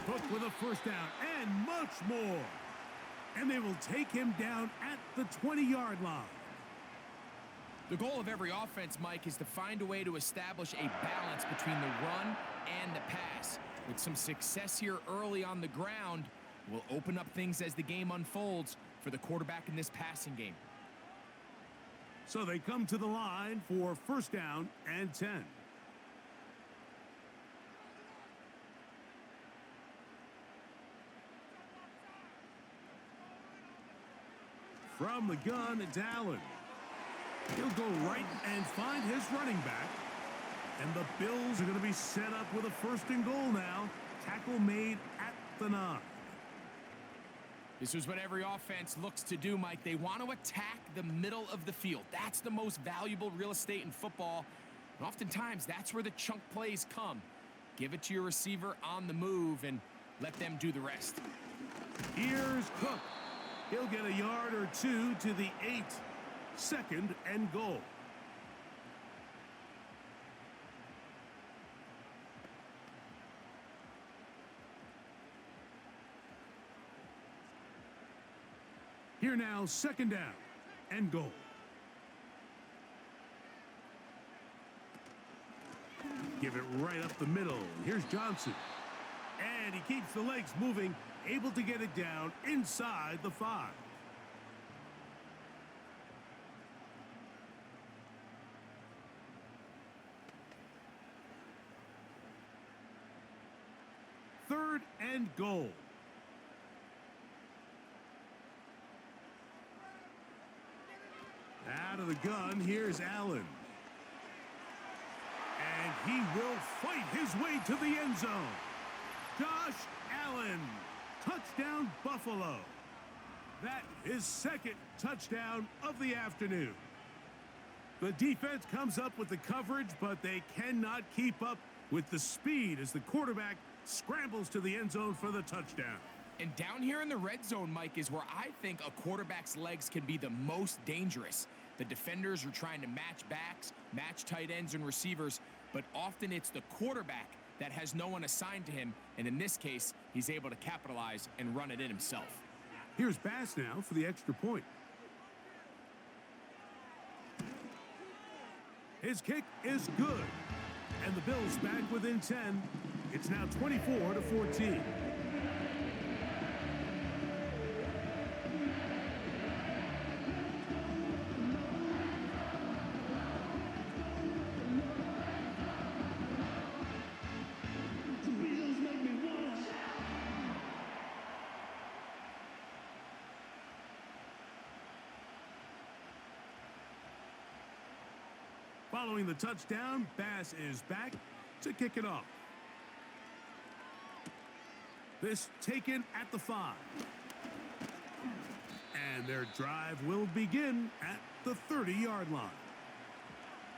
Cook with a first down and much more. And they will take him down at the 20-yard line. The goal of every offense, Mike, is to find a way to establish a balance between the run and the pass. With some success here early on the ground, will open up things as the game unfolds for the quarterback in this passing game. So they come to the line for first down and 10. From the gun, it's Allen. He'll go right and find his running back. And the Bills are going to be set up with a first and goal now. Tackle made at the 9. This is what every offense looks to do, Mike. They want to attack the middle of the field. That's the most valuable real estate in football. And oftentimes, that's where the chunk plays come. Give it to your receiver on the move and let them do the rest. Here's Cook. He'll get a yard or two to the 8. 2nd and goal. Here now, 2nd down and goal. Give it right up the middle. Here's Johnson. And he keeps the legs moving, able to get it down inside the 5. Third and goal. Out of the gun, here's Allen. And he will fight his way to the end zone. Josh Allen, touchdown Buffalo. That is 2nd touchdown of the afternoon. The defense comes up with the coverage, but they cannot keep up with the speed as the quarterback scrambles to the end zone for the touchdown. And down here in the red zone, Mike, is where I think a quarterback's legs can be the most dangerous. The defenders are trying to match backs, match tight ends and receivers, but often it's the quarterback that has no one assigned to him, and in this case, he's able to capitalize and run it in himself. Here's Bass now for the extra point. His kick is good, and the Bills back within 10. It's now 24-14. Following the touchdown, Bass is back to kick it off. This taken at the 5. And their drive will begin at the 30-yard line.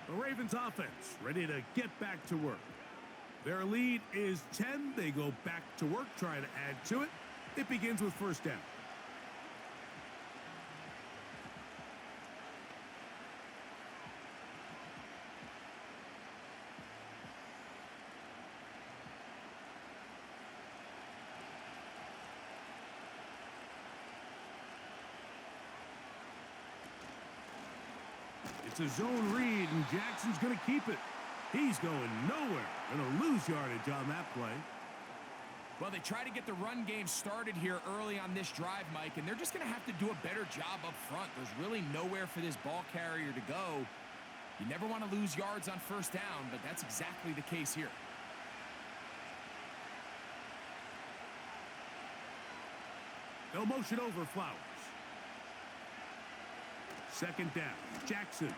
The Ravens offense ready to get back to work. Their lead is 10. They go back to work, try to add to it. It begins with 1st down. It's a zone read, and Jackson's going to keep it. He's going nowhere. Going to lose yardage on that play. Well, they try to get the run game started here early on this drive, Mike, and they're just going to have to do a better job up front. There's really nowhere for this ball carrier to go. You never want to lose yards on 1st down, but that's exactly the case here. They'll motion over Flowers. 2nd down, Jackson.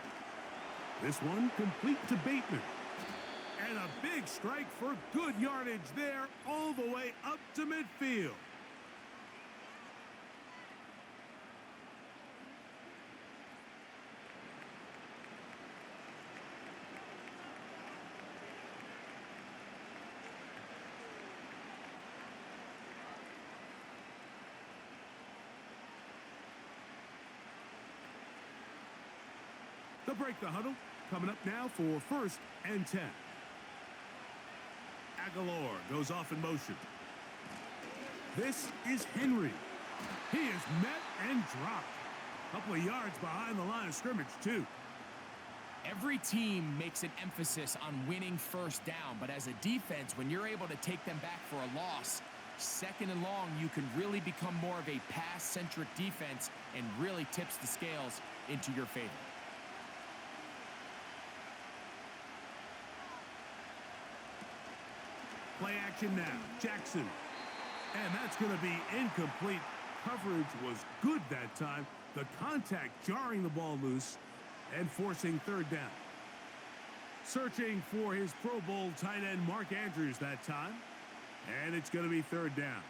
This one complete to Bateman. And a big strike for good yardage there all the way up to midfield. They'll break the huddle. Coming up now for 1st and 10. Aguilar goes off in motion. This is Henry. He is met and dropped. A couple of yards behind the line of scrimmage, too. Every team makes an emphasis on winning 1st down, but as a defense, when you're able to take them back for a loss, 2nd and long, you can really become more of a pass-centric defense and really tips the scales into your favor. Play action now. Jackson. And that's going to be incomplete. Coverage was good that time. The contact jarring the ball loose and forcing 3rd down. Searching for his Pro Bowl tight end Mark Andrews that time. And it's going to be 3rd down.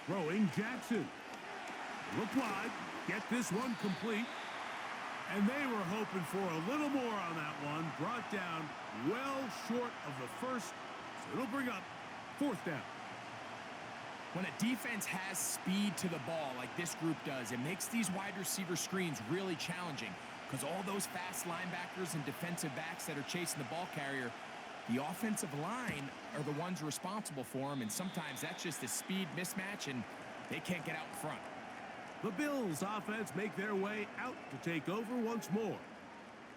Throwing Jackson. Look wide. Get this one complete. And they were hoping for a little more on that one. Brought down well short of the first. So it'll bring up 4th down. When a defense has speed to the ball like this group does, it makes these wide receiver screens really challenging because all those fast linebackers and defensive backs that are chasing the ball carrier, the offensive line are the ones responsible for them, and sometimes that's just a speed mismatch, and they can't get out in front. The Bills offense make their way out to take over once more.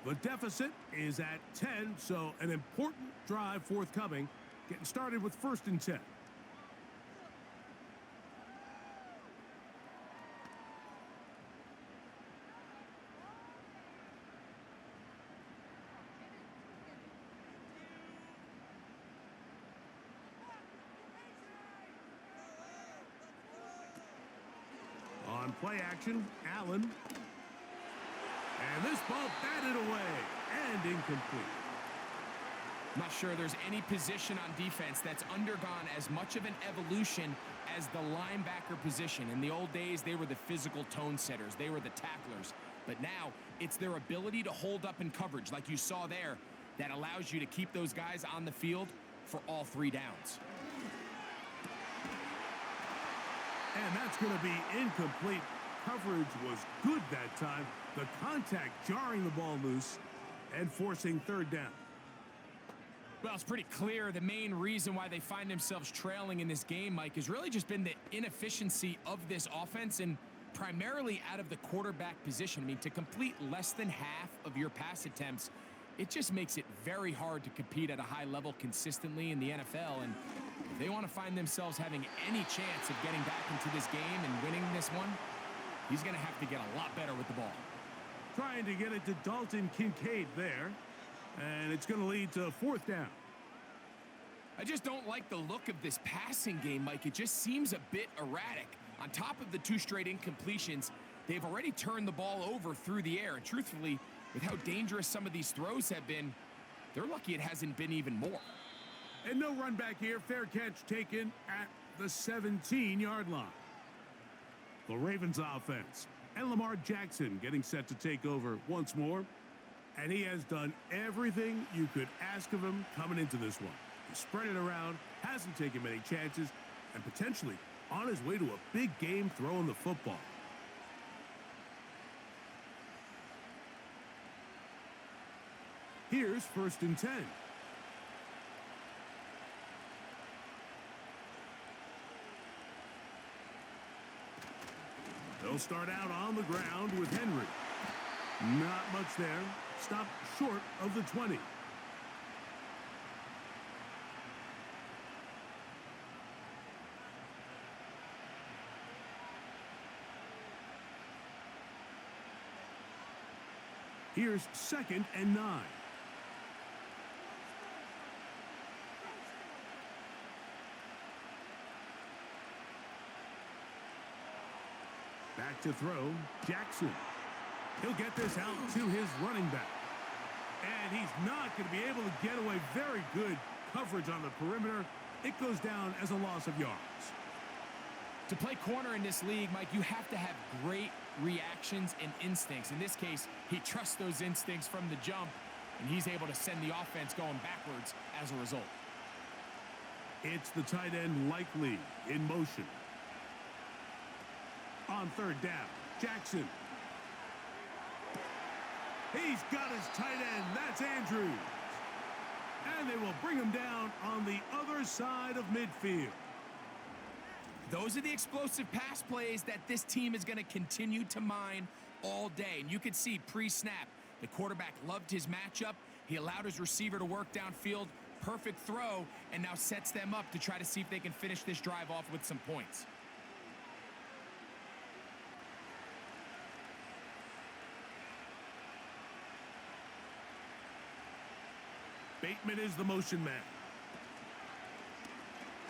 The deficit is at 10, so an important drive forthcoming. Getting started with 1st and 10. On play action, Allen. And this ball batted away and incomplete. I'm not sure there's any position on defense that's undergone as much of an evolution as the linebacker position. In the old days, they were the physical tone setters. They were the tacklers. But now, it's their ability to hold up in coverage, like you saw there, that allows you to keep those guys on the field for all 3 downs. And that's going to be incomplete. Coverage was good that time. The contact jarring the ball loose and forcing 3rd down. Well, it's pretty clear the main reason why they find themselves trailing in this game, Mike, has really just been the inefficiency of this offense and primarily out of the quarterback position. I mean, to complete less than half of your pass attempts, it just makes it very hard to compete at a high level consistently in the NFL. And if they want to find themselves having any chance of getting back into this game and winning this one, he's going to have to get a lot better with the ball. Trying to get it to Dalton Kincaid there. And it's going to lead to 4th down. I just don't like the look of this passing game, Mike. It just seems a bit erratic. On top of the 2 straight incompletions, they've already turned the ball over through the air. And truthfully, with how dangerous some of these throws have been, they're lucky it hasn't been even more. And no run back here. Fair catch taken at the 17-yard line. The Ravens offense and Lamar Jackson getting set to take over once more. And he has done everything you could ask of him coming into this one. He spread it around, hasn't taken many chances, and potentially on his way to a big game throwing the football. Here's 1st and 10. They'll start out on the ground with Henry. Not much there. Stopped short of the 20. Here's 2nd and 9. Back to throw, Jackson. He'll get this out to his running back. And he's not going to be able to get away. Very good coverage on the perimeter. It goes down as a loss of yards. To play corner in this league, Mike, you have to have great reactions and instincts. In this case, he trusts those instincts from the jump, and he's able to send the offense going backwards as a result. It's the tight end Likely in motion. On 3rd down, Jackson. He's got his tight end. That's Andrews. And they will bring him down on the other side of midfield. Those are the explosive pass plays that this team is going to continue to mine all day. And you can see pre-snap, the quarterback loved his matchup. He allowed his receiver to work downfield. Perfect throw, and now sets them up to try to see if they can finish this drive off with some points. Bateman is the motion man.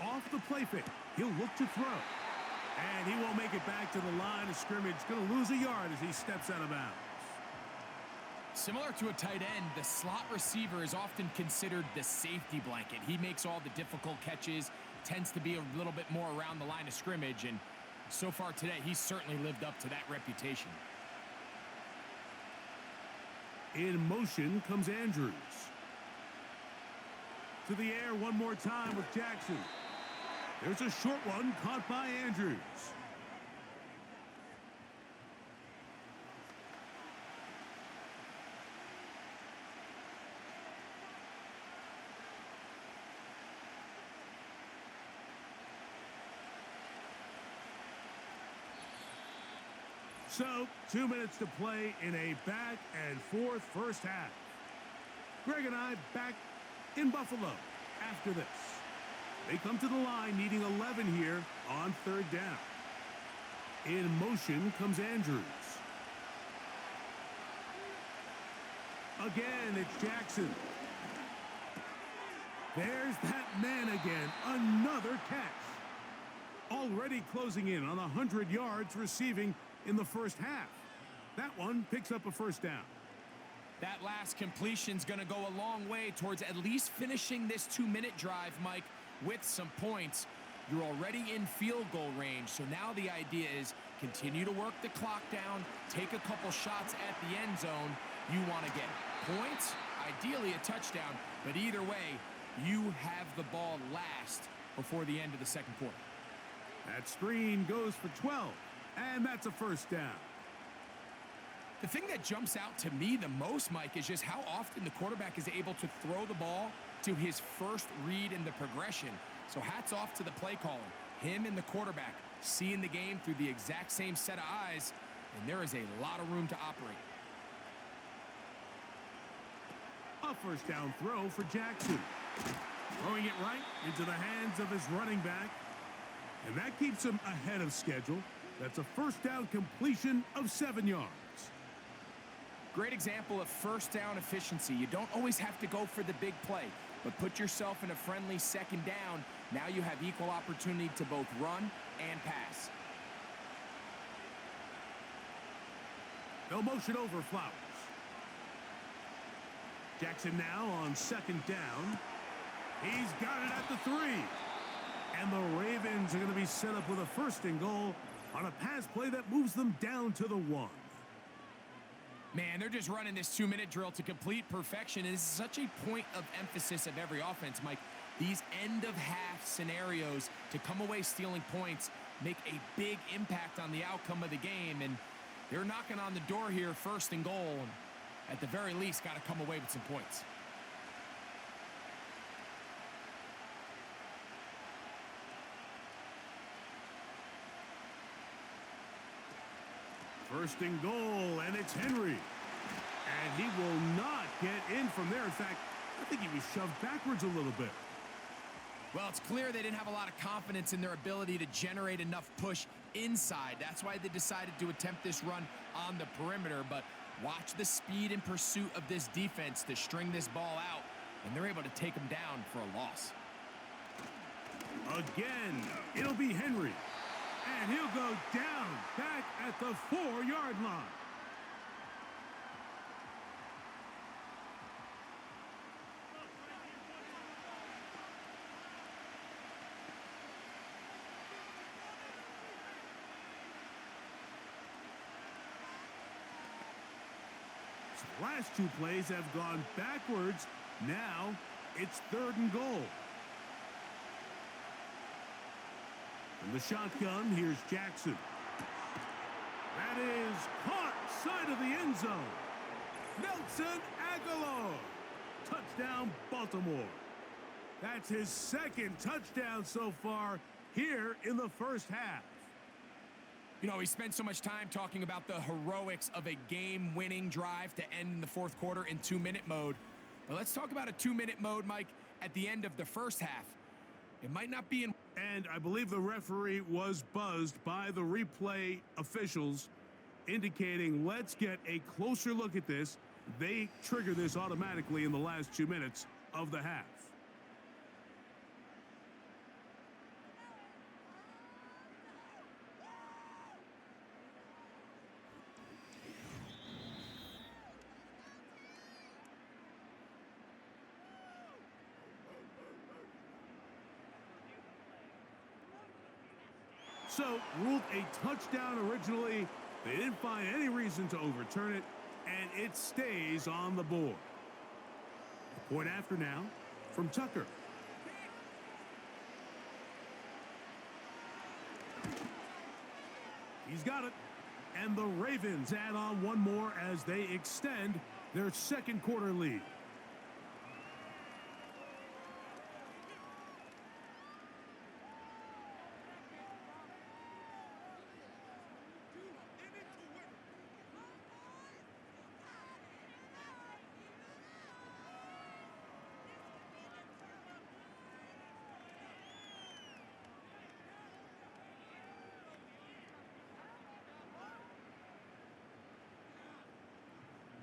Off the play fake. He'll look to throw. And he won't make it back to the line of scrimmage. Going to lose a yard as he steps out of bounds. Similar to a tight end, the slot receiver is often considered the safety blanket. He makes all the difficult catches tends to be a little bit more around the line of scrimmage, and so far today, he's certainly lived up to that reputation. In motion comes Andrews. To the air one more time with Jackson. There's a short one caught by Andrews. So, 2 minutes to play in a back-and-forth first half. Greg and I back in Buffalo after this. They come to the line needing 11 here on third down. In motion comes Andrews. Again, it's Jackson. There's that man again. Another catch. Already closing in on 100 yards receiving in the first half. That one picks up a first down. That last completion's going to go a long way towards at least finishing this 2-minute drive, Mike, with some points. You're already in field goal range, so now the idea is continue to work the clock down, take a couple shots at the end zone. You want to get points, ideally a touchdown, but either way, you have the ball last before the end of the second quarter. That screen goes for 12, and that's a first down. The thing that jumps out to me the most, Mike, is just how often the quarterback is able to throw the ball to his first read in the progression. So hats off to the play caller. Him and the quarterback seeing the game through the exact same set of eyes, and there is a lot of room to operate. A first down throw for Jackson. Throwing it right into the hands of his running back. And that keeps him ahead of schedule. That's a first down completion of 7 yards. Great example of first down efficiency. You don't always have to go for the big play, but put yourself in a friendly second down. Now you have equal opportunity to both run and pass. No motion over Flowers. Jackson now on second down. He's got it at the 3. And the Ravens are going to be set up with a first and goal on a pass play that moves them down to the 1. Man, they're just running this 2-minute drill to complete perfection. And it's such a point of emphasis of every offense, Mike. These end-of-half scenarios to come away stealing points make a big impact on the outcome of the game. And they're knocking on the door here, first and goal. And at the very least, got to come away with some points. First and goal, and it's Henry. And he will not get in from there. In fact, I think he was shoved backwards a little bit. Well, it's clear they didn't have a lot of confidence in their ability to generate enough push inside. That's why they decided to attempt this run on the perimeter. But watch the speed and pursuit of this defense to string this ball out, and they're able to take them down for a loss. Again, it'll be Henry. And he'll go down back at the 4-yard line. So last 2 plays have gone backwards. Now it's third and goal. From the shotgun, here's Jackson. That is caught side of the end zone. Nelson Aguilar. Touchdown, Baltimore. That's his second touchdown so far here in the first half. You know, we spent so much time talking about the heroics of a game-winning drive to end in the fourth quarter in 2-minute mode. But let's talk about a 2-minute mode, Mike, at the end of the first half. It might not be in... And I believe the referee was buzzed by the replay officials, indicating let's get a closer look at this. They trigger this automatically in the last 2 minutes of the half. So, ruled a touchdown originally. They didn't find any reason to overturn it, and it stays on the board. A point after now from Tucker. He's got it. And the Ravens add on one more as they extend their second quarter lead.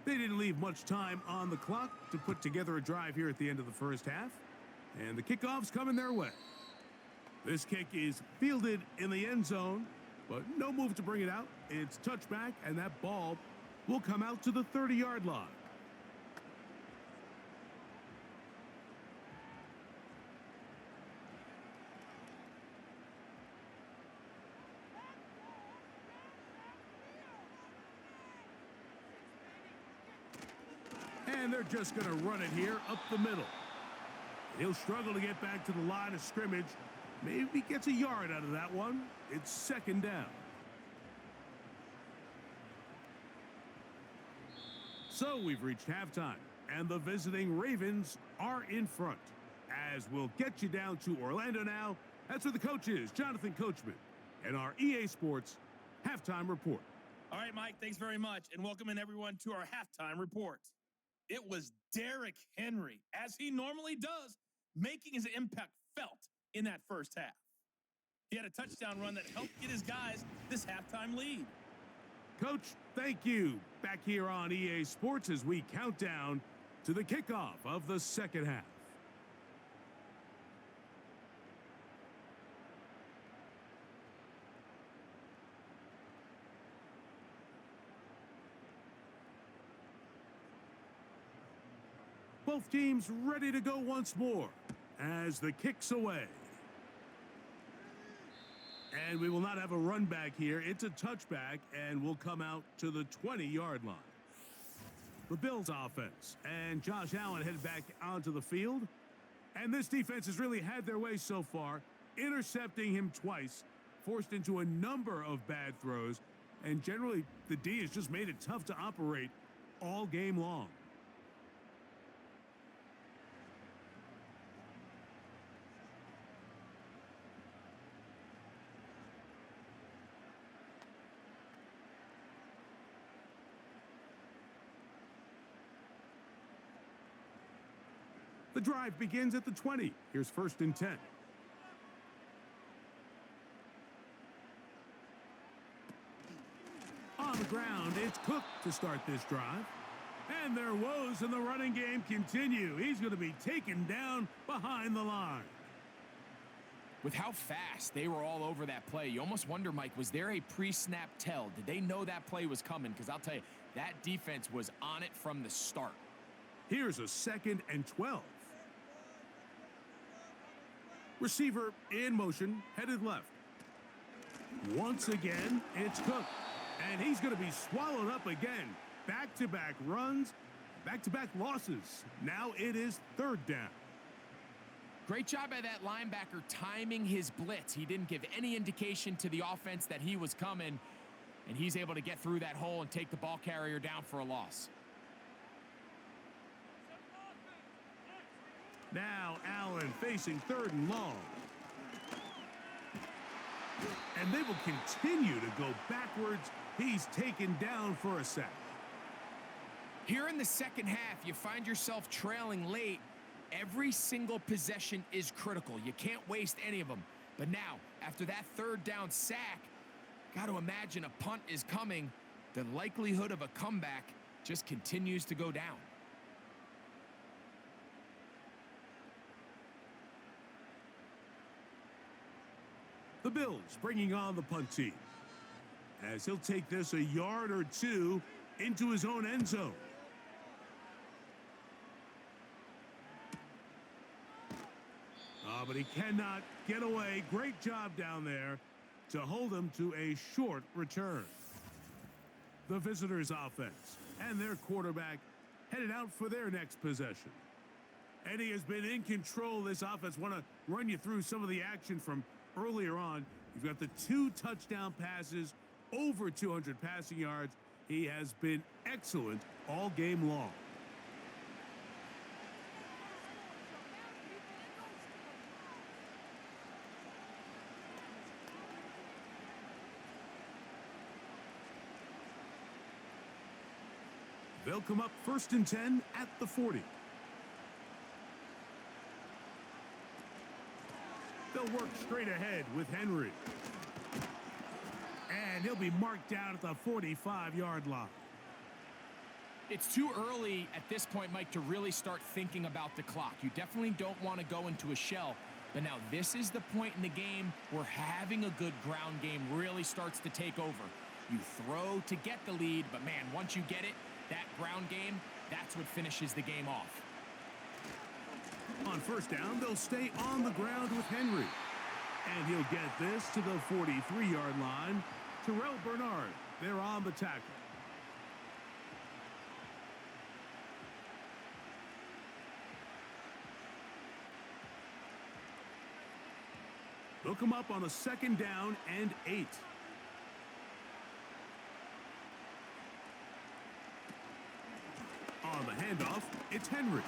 They didn't leave much time on the clock to put together a drive here at the end of the first half. And the kickoff's coming their way. This kick is fielded in the end zone, but no move to bring it out. It's touchback, and that ball will come out to the 30-yard line. And they're just going to run it here up the middle. He'll struggle to get back to the line of scrimmage. Maybe gets a yard out of that one. It's second down. So we've reached halftime, and the visiting Ravens are in front. As we'll get you down to Orlando now. That's where the coach is, Jonathan Coachman, and our EA Sports Halftime Report. All right, Mike, thanks very much, and welcome in everyone to our Halftime Report. It was Derrick Henry, as he normally does, making his impact felt in that first half. He had a touchdown run that helped get his guys this halftime lead. Coach, thank you. Back here on EA Sports as we count down to the kickoff of the second half. Both teams ready to go once more as the kick's away. And we will not have a run back here. It's a touchback and will come out to the 20-yard line. The Bills offense and Josh Allen head back onto the field. And this defense has really had their way so far, intercepting him twice, forced into a number of bad throws, and generally the D has just made it tough to operate all game long. The drive begins at the 20. Here's 1st and 10. On the ground, it's Cook to start this drive. And their woes in the running game continue. He's going to be taken down behind the line. With how fast they were all over that play, you almost wonder, Mike, was there a pre-snap tell? Did they know that play was coming? Because I'll tell you, that defense was on it from the start. Here's a 2nd and 12. Receiver in motion, headed left. Once again, it's Cook. And he's going to be swallowed up again. Back-to-back runs, back-to-back losses. Now it is 3rd down. Great job by that linebacker timing his blitz. He didn't give any indication to the offense that he was coming, and he's able to get through that hole and take the ball carrier down for a loss. Now Allen facing 3rd and long. And they will continue to go backwards. He's taken down for a sack. Here in the second half, you find yourself trailing late. Every single possession is critical. You can't waste any of them. But now, after that 3rd down sack, got to imagine a punt is coming. The likelihood of a comeback just continues to go down. The Bills bringing on the punt team, as he'll take this a yard or two into his own end zone. But he cannot get away. Great job down there to hold them to a short return. The visitors' offense and their quarterback headed out for their next possession. And he has been in control of this offense. Want to run you through some of the action from earlier on. You've got the 2 touchdown passes, over 200 passing yards. He has been excellent all game long. They'll come up 1st and 10 at the 40. They'll work straight ahead with Henry. And he'll be marked down at the 45-yard line. It's too early at this point, Mike, to really start thinking about the clock. You definitely don't want to go into a shell. But now this is the point in the game where having a good ground game really starts to take over. You throw to get the lead, but man, once you get it, that ground game, that's what finishes the game off. On 1st down, they'll stay on the ground with Henry. And he'll get this to the 43-yard line. Terrell Bernard, they're on the tackle. They'll come up on a 2nd down and 8. On the handoff, it's Henry.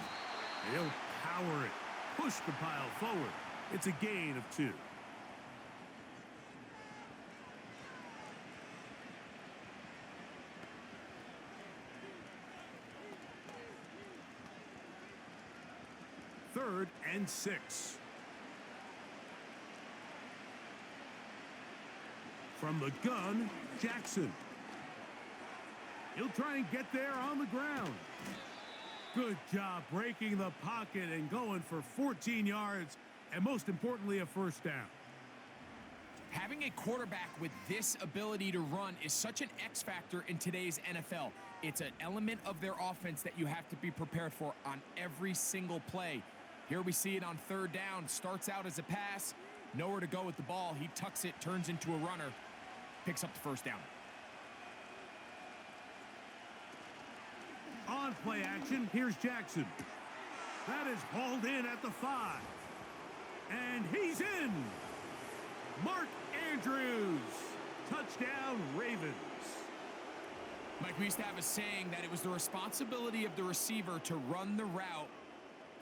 He'll power it, push the pile forward. It's a gain of 2. Third and 6. From the gun, Jackson. He'll try and get there on the ground. Good job breaking the pocket and going for 14 yards, and most importantly, a 1st down. Having a quarterback with this ability to run is such an X factor in today's NFL. It's an element of their offense that you have to be prepared for on every single play. Here we see it on 3rd down. Starts out as a pass, nowhere to go with the ball. He tucks it, turns into a runner, picks up the 1st down. On play action, here's Jackson. That is hauled in at the 5. And he's in. Mark Andrews. Touchdown, Ravens. Mike, we used to have a saying that it was the responsibility of the receiver to run the route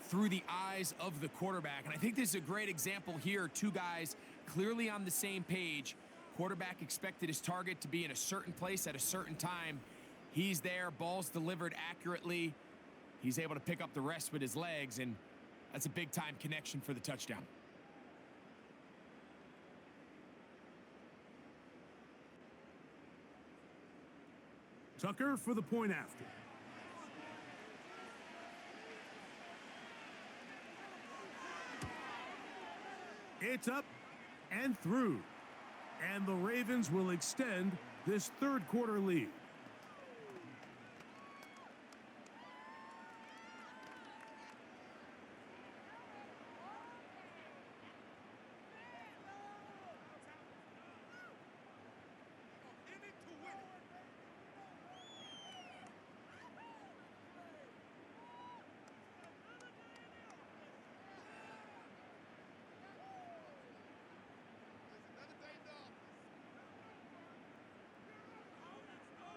through the eyes of the quarterback. And I think this is a great example here. 2 guys clearly on the same page. Quarterback expected his target to be in a certain place at a certain time. He's there, ball's delivered accurately. He's able to pick up the rest with his legs, and that's a big-time connection for the touchdown. Tucker for the point after. It's up and through. And the Ravens will extend this 3rd quarter lead.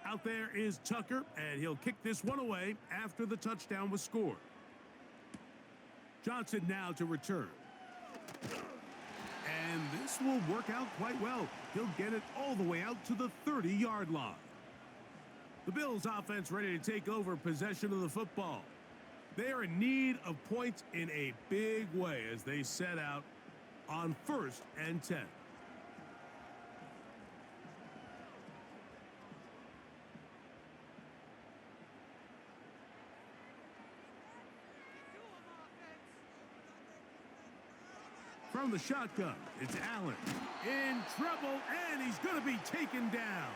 Out there is Tucker, and he'll kick this one away after the touchdown was scored. Johnson now to return. And this will work out quite well. He'll get it all the way out to the 30-yard line. The Bills offense ready to take over possession of the football. They are in need of points in a big way as they set out on 1st and 10. From the shotgun, it's Allen. In trouble, and he's going to be taken down.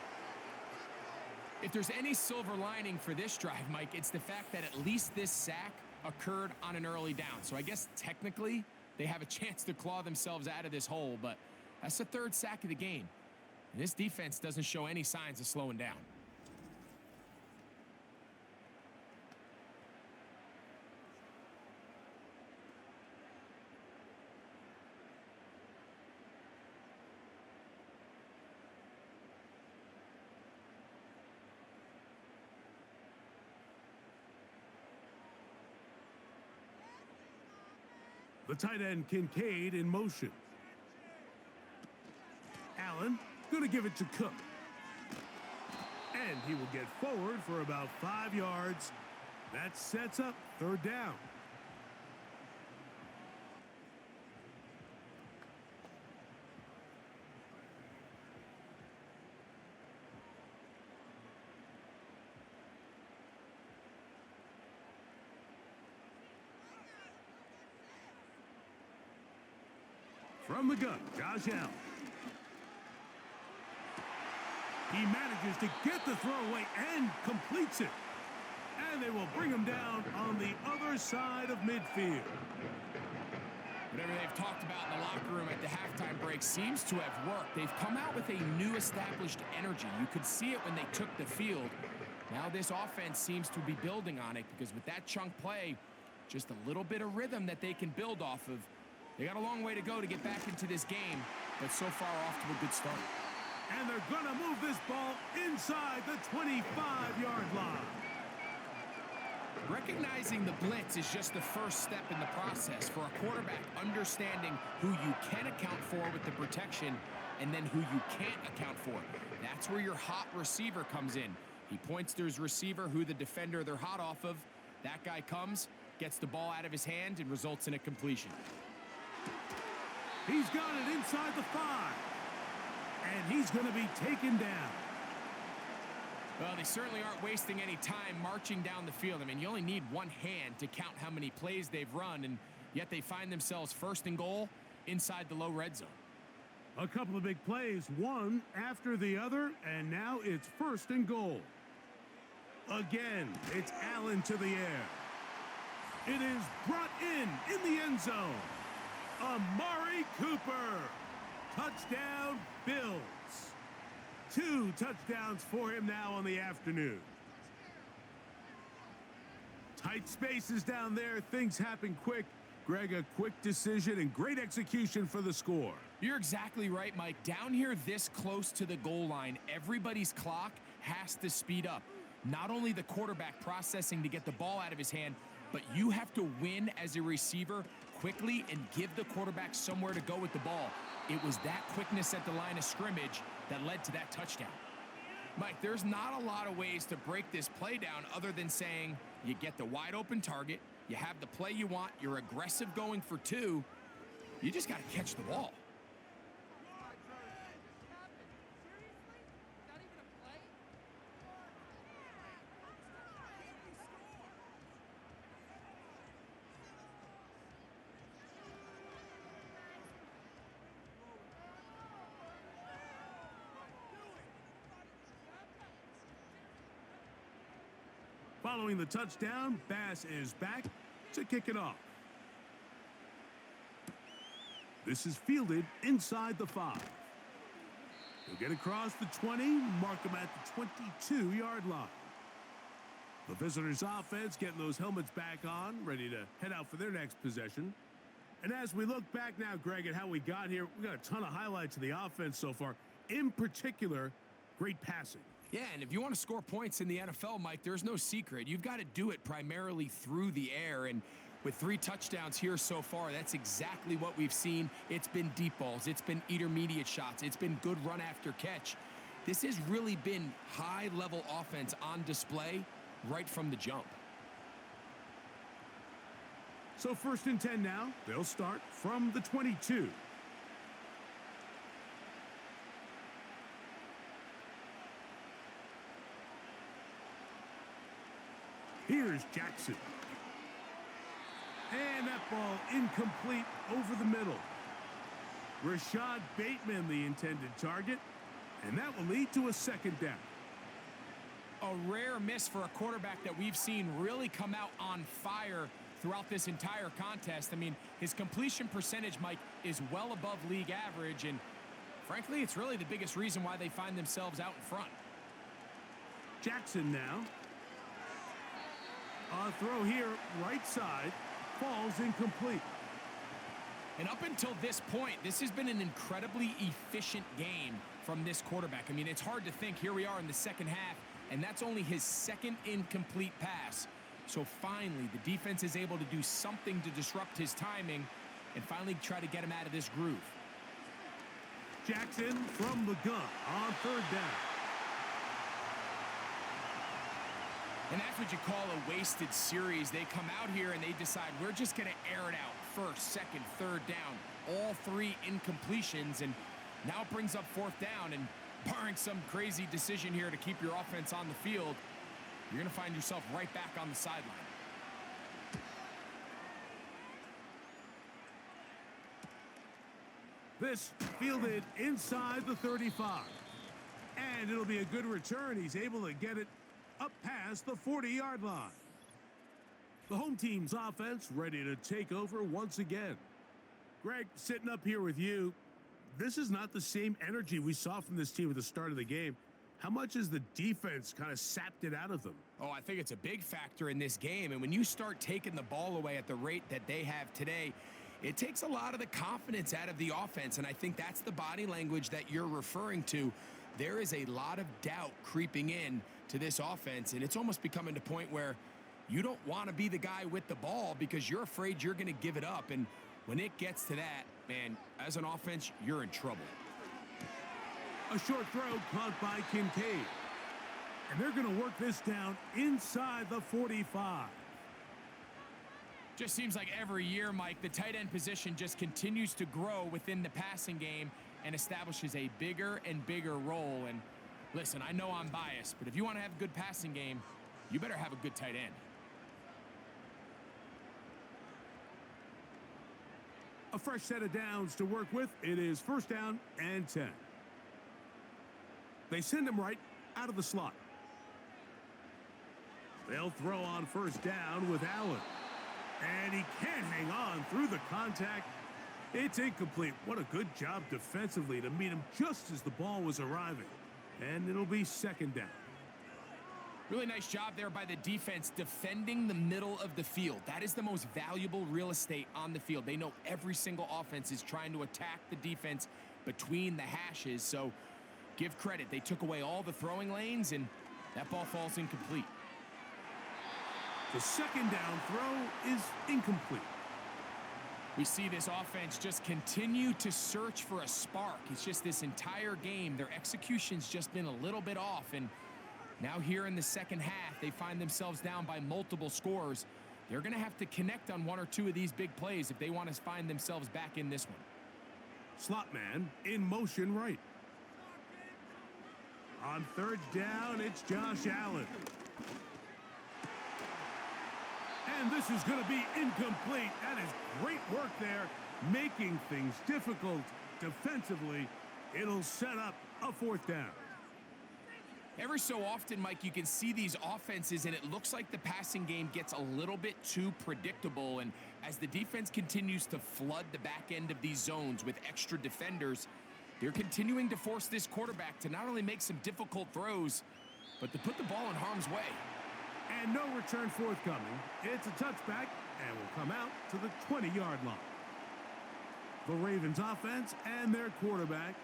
If there's any silver lining for this drive, Mike, it's the fact that at least this sack occurred on an early down. So I guess technically they have a chance to claw themselves out of this hole, but That's the third sack of the game. And this defense doesn't show any signs of slowing down. The tight end Kincaid in motion. Allen going to give it to Cook. And he will get forward for about 5 yards. That sets up third down. From the gun, Josh Allen. He manages to get the throw away and completes it. And they will bring him down on the other side of midfield. Whatever they've talked about in the locker room at the halftime break seems to have worked. They've come out with a new established energy. You could see it when they took the field. Now this offense seems to be building on it because with that chunk play, just a little bit of rhythm that they can build off of. They got a long way to go to get back into this game, but so far off to a good start. And they're going to move this ball inside the 25-yard line. Recognizing the blitz is just the first step in the process for a quarterback, understanding who you can account for with the protection and then who you can't account for. That's where your hot receiver comes in. He points to his receiver, who the defender they're hot off of. That guy comes, gets the ball out of his hand, and results in a completion. He's got it inside the 5. And he's going to be taken down. Well, they certainly aren't wasting any time marching down the field. I mean, you only need one hand to count how many plays they've run, and yet they find themselves first and goal inside the low red zone. A couple of big plays, one after the other, and now it's first and goal. Again, it's Allen to the air. It is brought in the end zone. Amari Cooper. Touchdown, Bills. 2 touchdowns for him now on the afternoon. Tight spaces down there. Things happen quick. Greg, a quick decision and great execution for the score. You're exactly right, Mike. Down here this close to the goal line, everybody's clock has to speed up. Not only the quarterback processing to get the ball out of his hand, but you have to win as a receiver quickly and give the quarterback somewhere to go with the ball. It was that quickness at the line of scrimmage that led to that touchdown. Mike, there's not a lot of ways to break this play down other than saying you get the wide open target, you have the play you want, you're aggressive going for 2, you just got to catch the ball. Following the touchdown, Bass is back to kick it off. This is fielded inside the 5. He'll get across the 20, mark him at the 22-yard line. The visitors' offense getting those helmets back on, ready to head out for their next possession. And as we look back now, Greg, at how we got here, we got a ton of highlights of the offense so far. In particular, great passing. Yeah, and if you want to score points in the NFL, Mike, there's no secret. You've got to do it primarily through the air, and with 3 touchdowns here so far, that's exactly what we've seen. It's been deep balls. It's been intermediate shots. It's been good run after catch. This has really been high-level offense on display right from the jump. So 1st and 10 now. They'll start from the 22. Here's Jackson. And that ball incomplete over the middle. Rashad Bateman, the intended target. And that will lead to a 2nd down. A rare miss for a quarterback that we've seen really come out on fire throughout this entire contest. I mean, his completion percentage, Mike, is well above league average, and Frankly, it's really the biggest reason why they find themselves out in front. Jackson now. A throw here, right side, falls incomplete. And up until this point, this has been an incredibly efficient game from this quarterback. I mean, it's hard to think. Here we are in the second half, and that's only his second incomplete pass. So finally, the defense is able to do something to disrupt his timing and finally try to get him out of this groove. Jackson from the gun on third down. And that's what you call a wasted series. They come out here and they decide we're just going to air it out. First, second, third down. All three incompletions, and now it brings up fourth down. And barring some crazy decision here to keep your offense on the field, you're going to find yourself right back on the sideline. This fielded inside the 35. And it'll be a good return. He's able to get it up past the 40-yard line. The home team's offense ready to take over once again. Greg, sitting up here with you, this is not the same energy we saw from this team at the start of the game. How much has the defense kind of sapped it out of them? Oh, I think it's a big factor in this game. And when you start taking the ball away at the rate that they have today, it takes a lot of the confidence out of the offense. And I think that's the body language that you're referring to. There is a lot of doubt creeping in to this offense, and it's almost becoming to the point where you don't want to be the guy with the ball because you're afraid you're going to give it up. And when it gets to that, man, as an offense, you're in trouble. A short throw caught by Kincaid. And they're going to work this down inside the 45. Just seems like every year, Mike, the tight end position just continues to grow within the passing game and establishes a bigger and bigger role. And listen, I know I'm biased, but if you want to have a good passing game, you better have a good tight end. A fresh set of downs to work with. It is first down and 10. They send him right out of the slot. They'll throw on first down with Allen. And he can't hang on through the contact. It's incomplete. What a good job defensively to meet him just as the ball was arriving. And it'll be second down. Really nice job there by the defense defending the middle of the field. That is the most valuable real estate on the field. They know every single offense is trying to attack the defense between the hashes. So give credit. They took away all the throwing lanes, and that ball falls incomplete. The second down throw is incomplete. We see this offense just continue to search for a spark. It's just this entire game, their execution's just been a little bit off. And now here in the second half, they find themselves down by multiple scores. They're going to have to connect on one or two of these big plays if they want to find themselves back in this one. Slot man in motion right. On third down, it's Josh Allen. And this is going to be incomplete. That is great work there, making things difficult defensively. It'll set up a fourth down. Every so often, Mike, you can see these offenses, and it looks like the passing game gets a little bit too predictable. And as the defense continues to flood the back end of these zones with extra defenders, they're continuing to force this quarterback to not only make some difficult throws, but to put the ball in harm's way. And no return forthcoming. It's a touchback and will come out to the 20-yard line. The Ravens offense and their quarterback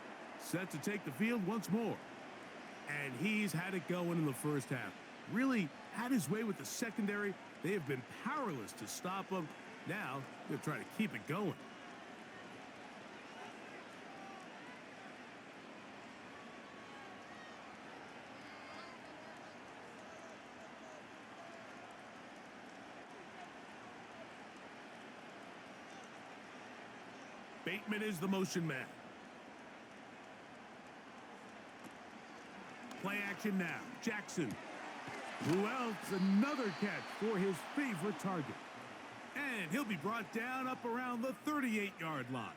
set to take the field once more. And he's had it going in the first half. Really had his way with the secondary. They have been powerless to stop him. Now they're trying to keep it going. Bateman is the motion man. Play action now. Jackson. Who else? Another catch for his favorite target. And he'll be brought down up around the 38-yard line.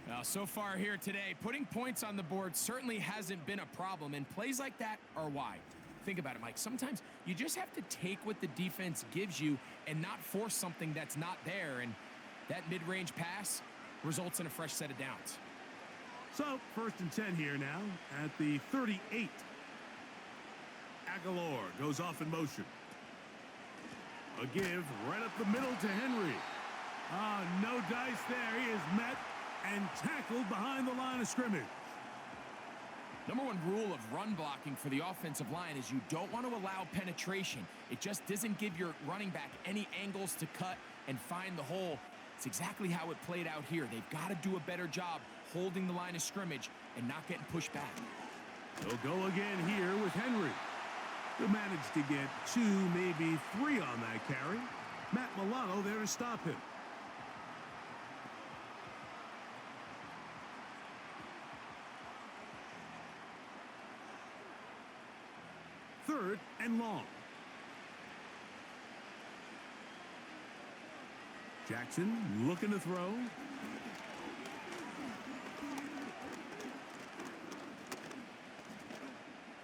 Now, so far here today, putting points on the board certainly hasn't been a problem, and plays like that are why. Think about it, Mike. Sometimes you just have to take what the defense gives you and not force something that's not there, and that mid-range pass results in a fresh set of downs. So, 1st and 10 here now at the 38. Aguilar goes off in motion. A give right up the middle to Henry. No dice there. He is met and tackled behind the line of scrimmage. Number one rule of run blocking for the offensive line is you don't want to allow penetration. It just doesn't give your running back any angles to cut and find the hole. It's exactly how it played out here. They've got to do a better job holding the line of scrimmage and not getting pushed back. They'll go again here with Henry. He'll manage to get 2, maybe 3 on that carry. Matt Milano there to stop him. Third and long. Jackson looking to throw.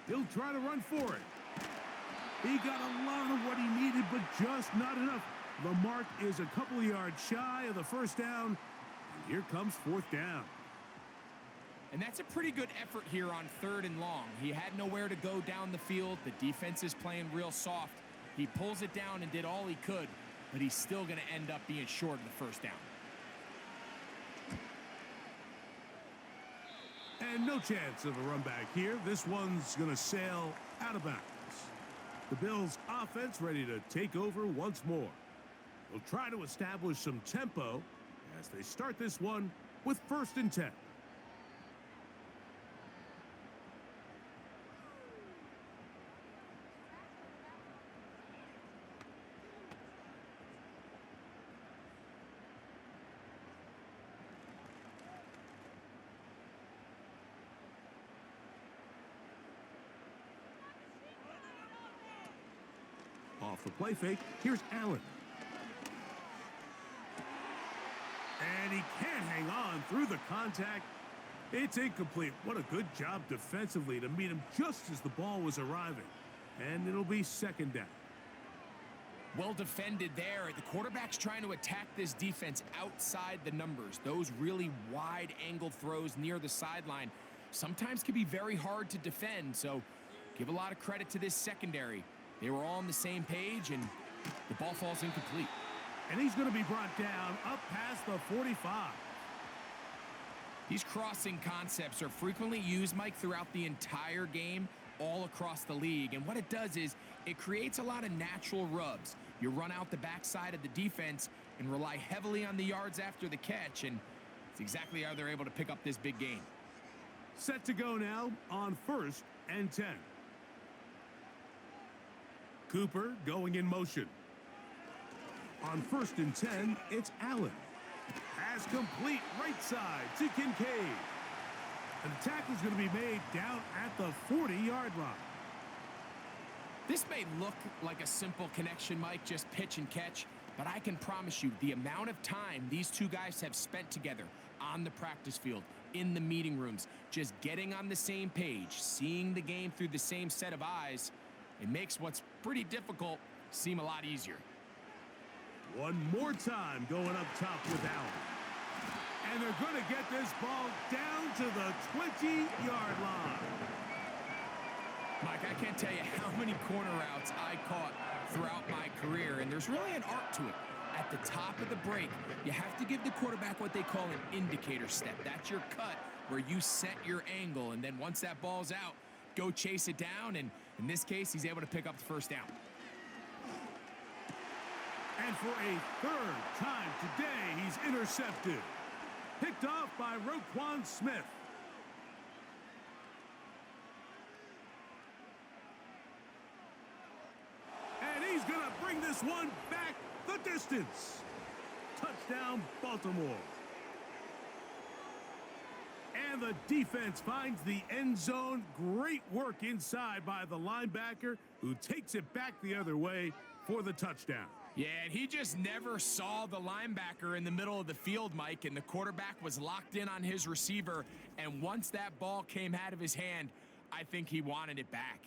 He'll try to run for it. He got a lot of what he needed, but just not enough. The mark is a couple of yards shy of the first down. And here comes 4th down. And that's a pretty good effort here on 3rd and long. He had nowhere to go down the field. The defense is playing real soft. He pulls it down and did all he could, but he's still going to end up being short of the 1st down. And no chance of a run back here. This one's going to sail out of bounds. The Bills' offense ready to take over once more. They'll try to establish some tempo as they start this one with 1st and 10. Off the play fake, here's Allen. And he can't hang on through the contact. It's incomplete. What a good job defensively to meet him just as the ball was arriving. And it'll be 2nd down. Well defended there. The quarterback's trying to attack this defense outside the numbers. Those really wide angle throws near the sideline sometimes can be very hard to defend. So give a lot of credit to this secondary. They were all on the same page, and the ball falls incomplete. And he's going to be brought down up past the 45. These crossing concepts are frequently used, Mike, throughout the entire game, all across the league. And what it does is it creates a lot of natural rubs. You run out the backside of the defense and rely heavily on the yards after the catch, and it's exactly how they're able to pick up this big gain. Set to go now on 1st and 10. Cooper going in motion. On 1st and 10, it's Allen. Pass complete right side to Kincaid. And the tackle's going to be made down at the 40-yard line. This may look like a simple connection, Mike, just pitch and catch, but I can promise you the amount of time these two guys have spent together on the practice field, in the meeting rooms, just getting on the same page, seeing the game through the same set of eyes, it makes what's pretty difficult seem a lot easier. One more time going up top with Allen. And they're going to get this ball down to the 20-yard line. Mike, I can't tell you how many corner routes I caught throughout my career, and there's really an art to it. At the top of the break, you have to give the quarterback what they call an indicator step. That's your cut where you set your angle, and then once that ball's out, go chase it down, and in this case, he's able to pick up the 1st down. And for a 3rd time today, he's intercepted. Picked off by Roquan Smith. And he's going to bring this one back the distance. Touchdown, Baltimore. And the defense finds the end zone. Great work inside by the linebacker, who takes it back the other way for the touchdown. Yeah, and he just never saw the linebacker in the middle of the field, Mike, and the quarterback was locked in on his receiver, and once that ball came out of his hand, I think he wanted it back.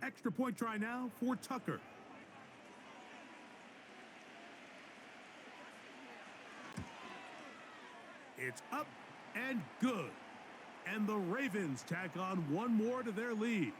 Extra point try now for Tucker. It's up and good. And the Ravens tack on one more to their lead.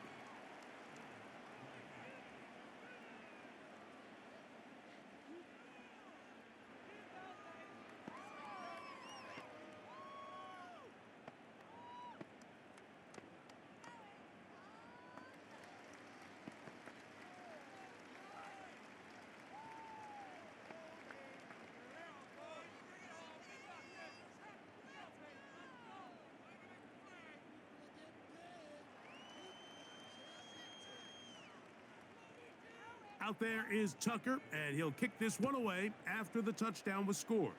Out there is Tucker, and he'll kick this one away after the touchdown was scored.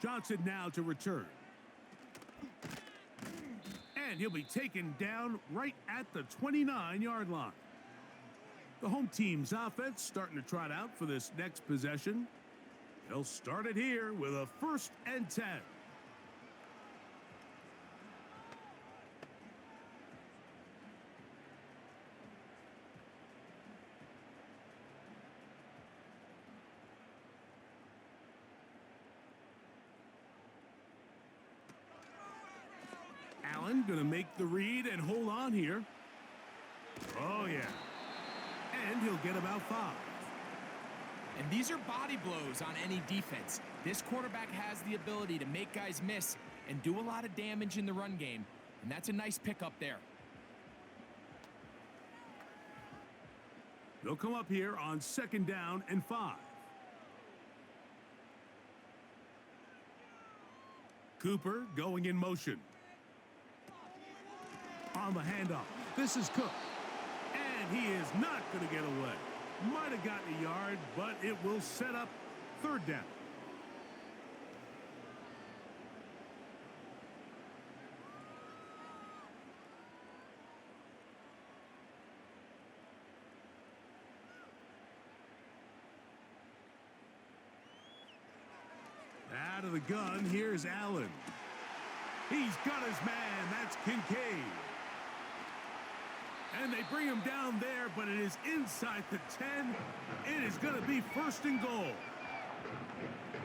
Johnson now to return. And he'll be taken down right at the 29-yard line. The home team's offense starting to trot out for this next possession. They'll start it here with a 1st and 10. Allen going to make the read and hold on here. Oh, yeah. And he'll get about 5. And these are body blows on any defense. This quarterback has the ability to make guys miss and do a lot of damage in the run game. And that's a nice pickup there. They'll come up here on 2nd down and 5. Cooper going in motion. On the handoff, this is Cook. And he is not going to get away. Might have gotten a yard, but it will set up 3rd down. Out of the gun, here's Allen. He's got his man, that's Kincaid. And they bring him down there, but it is inside the 10. It is going to be 1st and goal.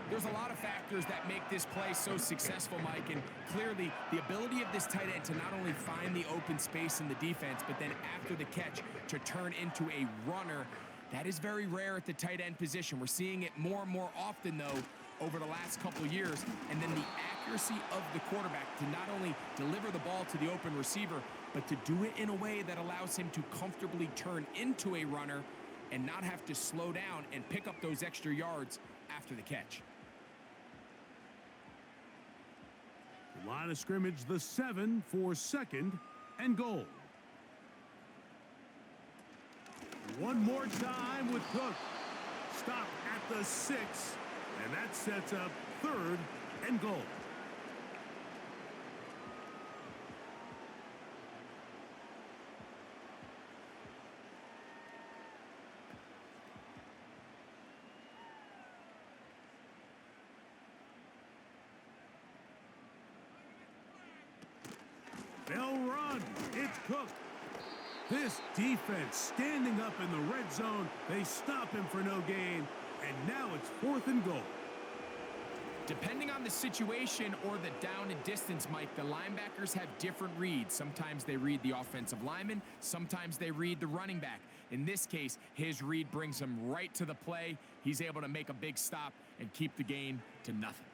There's a lot of factors that make this play so successful, Mike, and clearly the ability of this tight end to not only find the open space in the defense, but then after the catch to turn into a runner, that is very rare at the tight end position. We're seeing it more and more often, though, over the last couple years. And then the accuracy of the quarterback to not only deliver the ball to the open receiver, but to do it in a way that allows him to comfortably turn into a runner and not have to slow down and pick up those extra yards after the catch. The line of scrimmage, the 7 for 2nd and goal. One more time with Cook. Stop at the 6, and that sets up 3rd and goal. They'll run. It's Cook. This defense standing up in the red zone. They stop him for no gain. And now it's 4th and goal. Depending on the situation or the down and distance, Mike, the linebackers have different reads. Sometimes they read the offensive lineman. Sometimes they read the running back. In this case, his read brings him right to the play. He's able to make a big stop and keep the gain to nothing.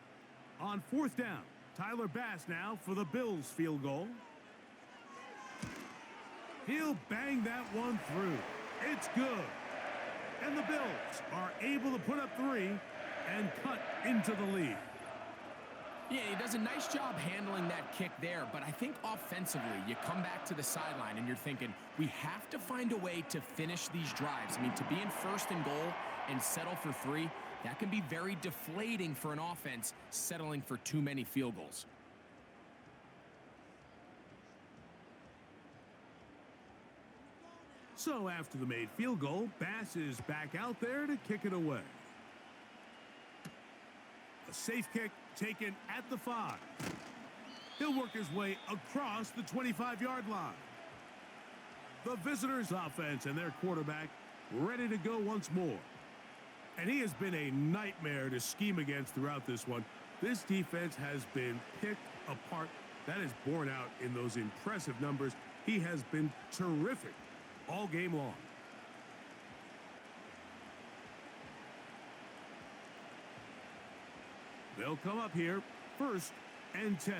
On 4th down, Tyler Bass now for the Bills field goal. He'll bang that one through. It's good. And the Bills are able to put up 3 and cut into the lead. Yeah, he does a nice job handling that kick there, but I think offensively, you come back to the sideline and you're thinking, we have to find a way to finish these drives. I mean, to be in 1st and goal and settle for 3, that can be very deflating for an offense settling for too many field goals. So after the made field goal, Bass is back out there to kick it away. A safe kick taken at the 5. He'll work his way across the 25-yard line. The visitors' offense and their quarterback ready to go once more. And he has been a nightmare to scheme against throughout this one. This defense has been picked apart. That is borne out in those impressive numbers. He has been terrific all game long. They'll come up here, 1st and 10.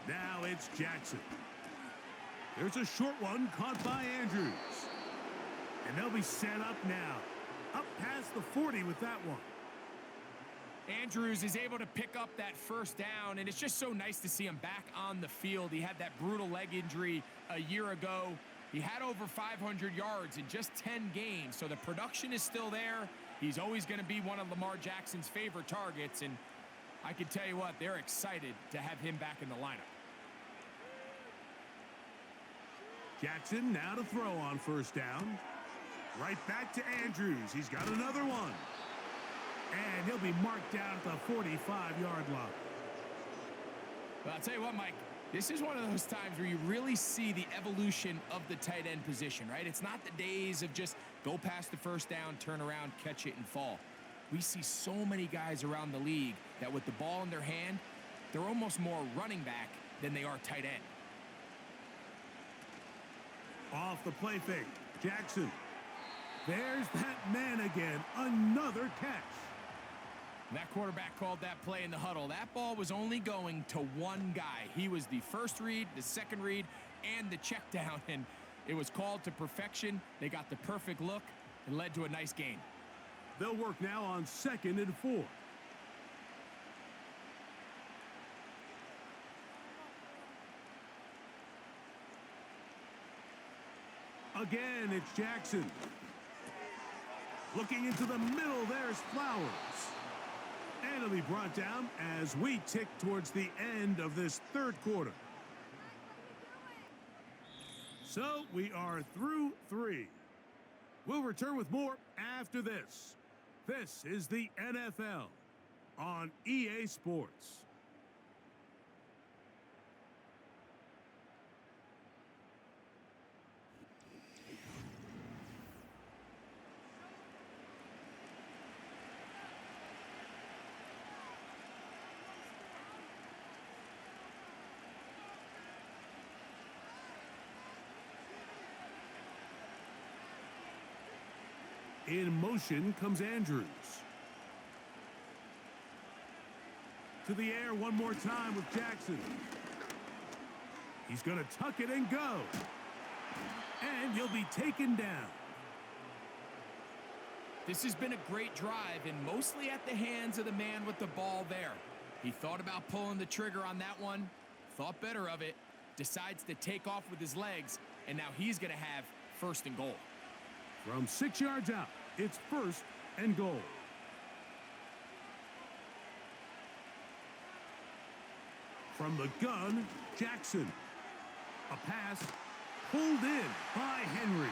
Now it's Jackson. There's a short one caught by Andrews. And they'll be set up now. Up past the 40 with that one. Andrews is able to pick up that first down, and it's just so nice to see him back on the field. He had that brutal leg injury a year ago. He had over 500 yards in just 10 games, so the production is still there. He's always going to be one of Lamar Jackson's favorite targets, and I can tell you what, they're excited to have him back in the lineup. Jackson now to throw on 1st down. Right back to Andrews. He's got another one. And he'll be marked down at the 45-yard line. Well, I'll tell you what, Mike, this is one of those times where you really see the evolution of the tight end position, right? It's not the days of just go past the 1st down, turn around, catch it, and fall. We see so many guys around the league that with the ball in their hand, they're almost more running back than they are tight end. Off the play fake, Jackson. There's that man again, another catch. That quarterback called that play in the huddle. That ball was only going to one guy. He was the first read, the second read, and the check down, and it was called to perfection. They got the perfect look and led to a nice gain. They'll work now on 2nd and 4. Again, it's Jackson. Looking into the middle, there's Flowers. And it'll be brought down as we tick towards the end of this 3rd quarter. So we are through 3. We'll return with more after this. This is the NFL on EA Sports. In motion comes Andrews. To the air one more time with Jackson. He's going to tuck it and go. And he'll be taken down. This has been a great drive, and mostly at the hands of the man with the ball there. He thought about pulling the trigger on that one, thought better of it, decides to take off with his legs, and now he's going to have 1st and goal. From 6 yards out, it's 1st and goal. From the gun, Jackson. A pass pulled in by Henry.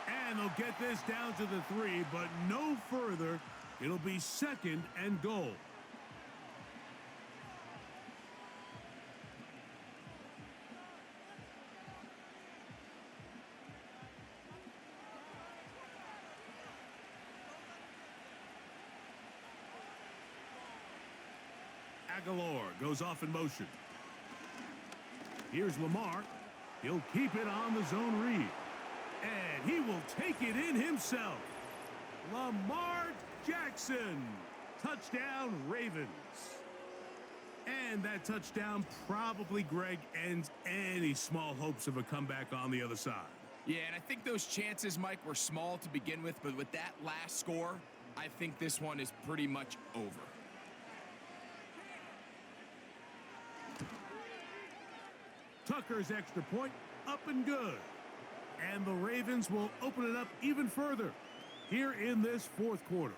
And they'll get this down to the 3, but no further. It'll be 2nd and goal. Aguilar goes off in motion. Here's Lamar. He'll keep it on the zone read. And he will take it in himself. Lamar Jackson. Touchdown, Ravens. And that touchdown probably, Greg, ends any small hopes of a comeback on the other side. Yeah, and I think those chances, Mike, were small to begin with, but with that last score, I think this one is pretty much over. Tucker's extra point, up and good. And the Ravens will open it up even further here in this 4th quarter.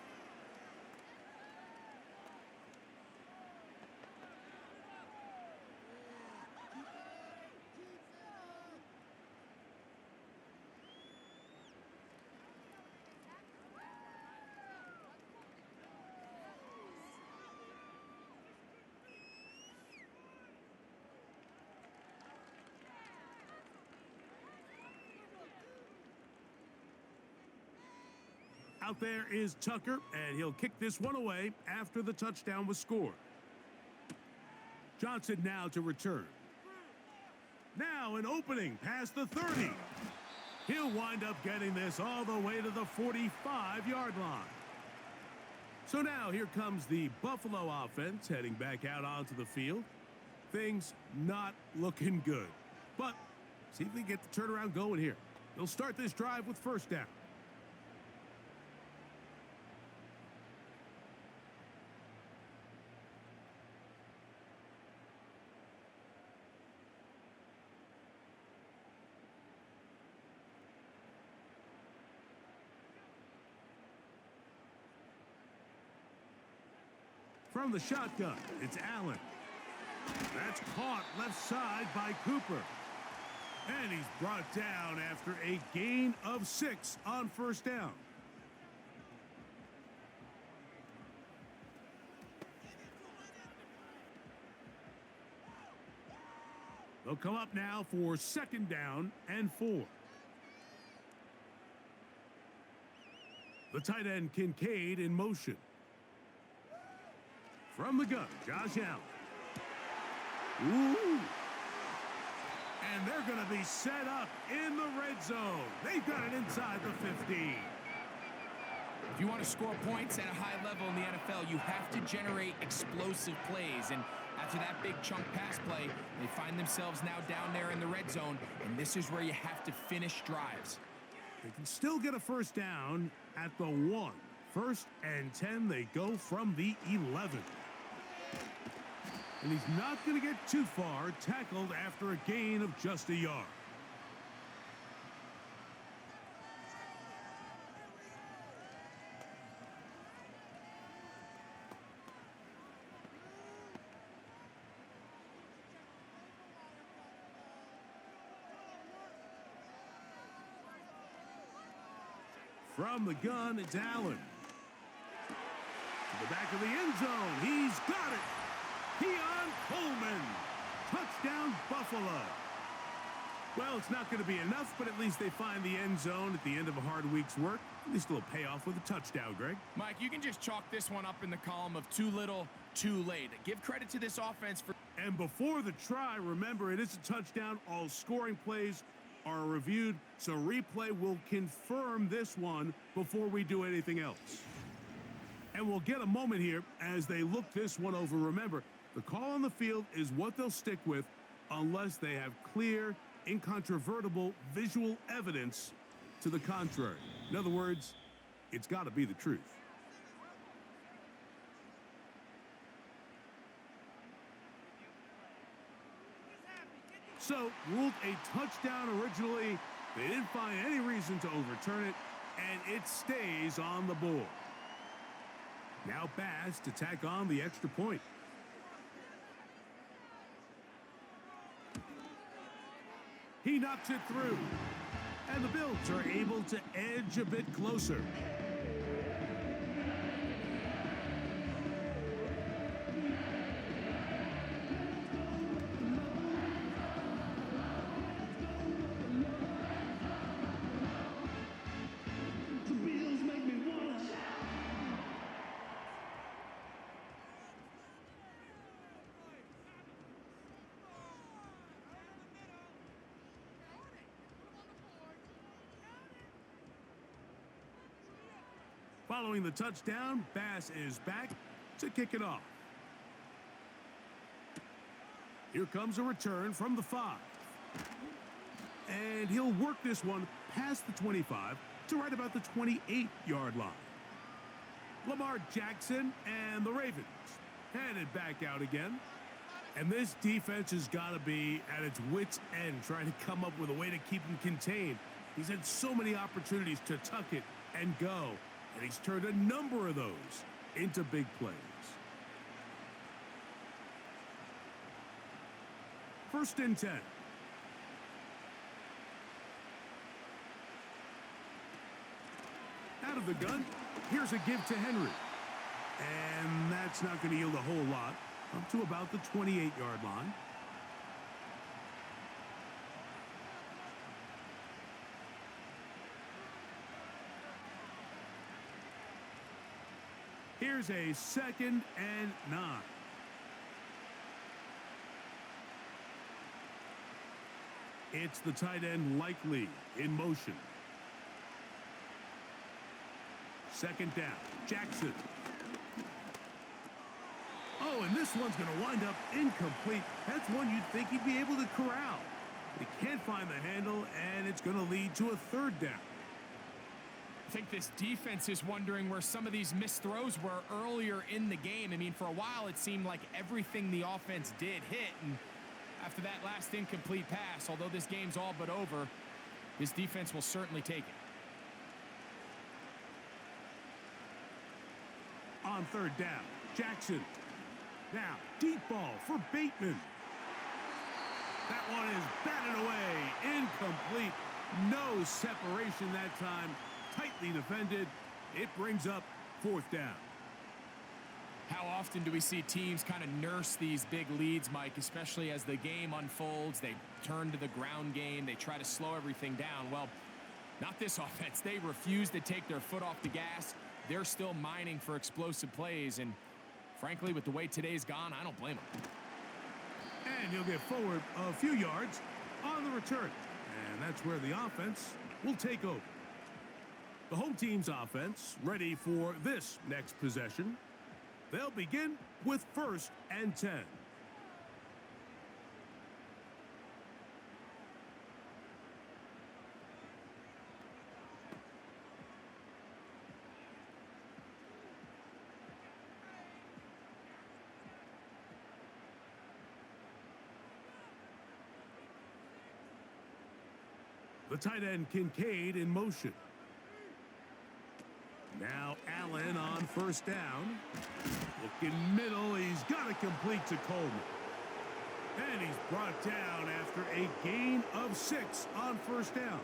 Out there is Tucker, and he'll kick this one away after the touchdown was scored. Johnson now to return. Now an opening past the 30. He'll wind up getting this all the way to the 45-yard line. So now here comes the Buffalo offense heading back out onto the field. Things not looking good. But see if they get the turnaround going here. They'll start this drive with first down. From the shotgun, it's Allen. That's caught left side by Cooper. And he's brought down after a gain of 6 on first down. They'll come up now for second down and 4. The tight end Kincaid in motion. From the gun, Josh Allen. Ooh. And they're going to be set up in the red zone. They've got it inside the 15. If you want to score points at a high level in the NFL, you have to generate explosive plays. And after that big chunk pass play, they find themselves now down there in the red zone. And this is where you have to finish drives. They can still get a first down at the 1. First and 10, they go from the 11. And he's not going to get too far, tackled after a gain of just a yard. From the gun, it's Allen. To the back of the end zone, he's got it. Coleman. Touchdown, Buffalo. Well, it's not going to be enough, but at least they find the end zone at the end of a hard week's work. At least a little payoff with a touchdown, Greg. Mike, you can just chalk this one up in the column of too little, too late. Give credit to this offense for... And before the try, remember, it is a touchdown. All scoring plays are reviewed, so replay will confirm this one before we do anything else. And we'll get a moment here as they look this one over. Remember, the call on the field is what they'll stick with unless they have clear, incontrovertible visual evidence to the contrary. In other words, it's got to be the truth. So, ruled a touchdown originally. They didn't find any reason to overturn it, and it stays on the board. Now Bass to tack on the extra point. He knocks it through, and the Bills are able to edge a bit closer. Following the touchdown, Bass is back to kick it off. Here comes a return from the 5. And he'll work this one past the 25 to right about the 28-yard line. Lamar Jackson and the Ravens headed back out again. And this defense has got to be at its wits' end trying to come up with a way to keep him contained. He's had so many opportunities to tuck it and go. And he's turned a number of those into big plays. First and 10. Out of the gun, here's a give to Henry. And that's not going to yield a whole lot. Up to about the 28-yard line. Here's a 2nd and 9. It's the tight end Likely in motion. 2nd down. Jackson. Oh, and this one's going to wind up incomplete. That's one you'd think he'd be able to corral. They can't find the handle, and it's going to lead to a 3rd down. I think this defense is wondering where some of these missed throws were earlier in the game. I mean, for a while, it seemed like everything the offense did hit. And after that last incomplete pass, although this game's all but over, this defense will certainly take it. On 3rd down, Jackson. Now, deep ball for Bateman. That one is batted away. Incomplete. No separation that time. Tightly defended. It brings up 4th down. How often do we see teams kind of nurse these big leads, Mike, especially as the game unfolds? They turn to the ground game. They try to slow everything down. Well, not this offense. They refuse to take their foot off the gas. They're still mining for explosive plays. And frankly, with the way today's gone, I don't blame them. And he'll get forward a few yards on the return. And that's where the offense will take over. The home team's offense ready for this next possession. They'll begin with 1st and 10. The tight end Kincaid in motion. Now Allen on 1st down. Looking middle, he's got it complete to Coleman. And he's brought down after a gain of 6 on 1st down.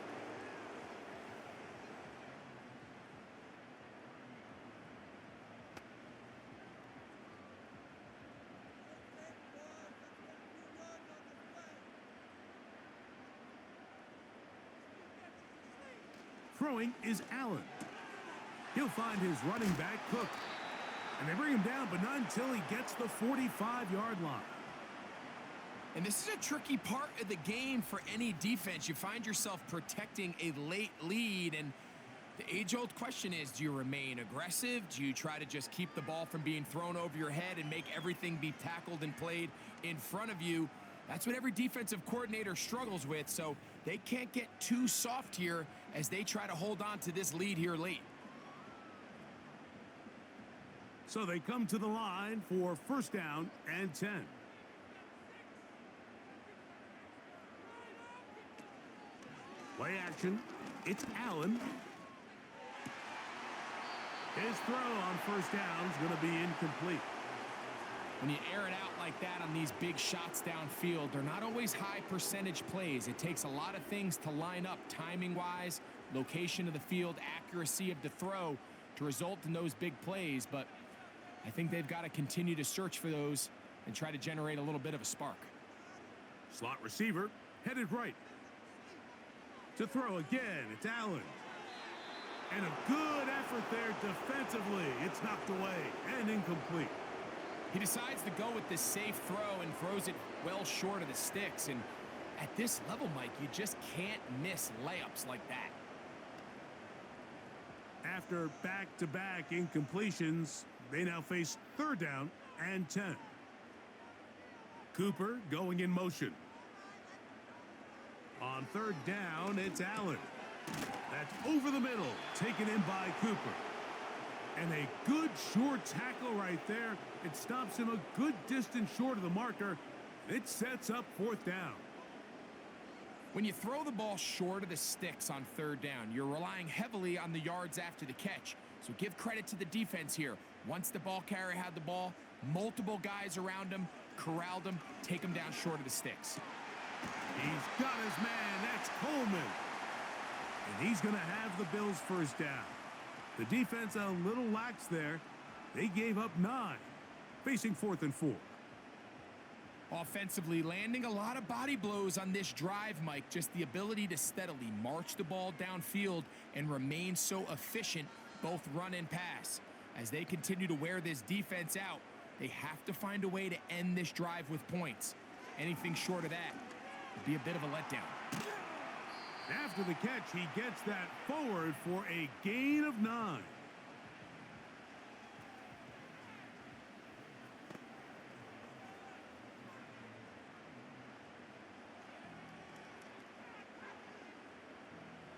Throwing is Allen. He'll find his running back, Cook. And they bring him down, but not until he gets the 45-yard line. And this is a tricky part of the game for any defense. You find yourself protecting a late lead, and the age-old question is, do you remain aggressive? Do you try to just keep the ball from being thrown over your head and make everything be tackled and played in front of you? That's what every defensive coordinator struggles with, so they can't get too soft here as they try to hold on to this lead here late. So they come to the line for 1st down and 10. Play action. It's Allen. His throw on 1st down is going to be incomplete. When you air it out like that on these big shots downfield, they're not always high percentage plays. It takes a lot of things to line up timing-wise, location of the field, accuracy of the throw to result in those big plays. But I think they've got to continue to search for those and try to generate a little bit of a spark. Slot receiver headed right. To throw again, it's Allen. And a good effort there defensively. It's knocked away and incomplete. He decides to go with this safe throw and throws it well short of the sticks. And at this level, Mike, you just can't miss layups like that. After back-to-back incompletions, they now face 3rd down and 10. Cooper going in motion. On 3rd down, it's Allen. That's over the middle, taken in by Cooper. And a good short tackle right there. It stops him a good distance short of the marker. It sets up 4th down. When you throw the ball short of the sticks on 3rd down, you're relying heavily on the yards after the catch. So give credit to the defense here. Once the ball carrier had the ball, multiple guys around him, corralled him, take him down short of the sticks. He's got his man. That's Coleman. And he's going to have the Bills' 1st down. The defense a little lax there. They gave up 9, facing 4th and 4. Offensively, landing a lot of body blows on this drive, Mike. Just the ability to steadily march the ball downfield and remain so efficient, both run and pass. As they continue to wear this defense out, they have to find a way to end this drive with points. Anything short of that would be a bit of a letdown. After the catch, he gets that forward for a gain of 9.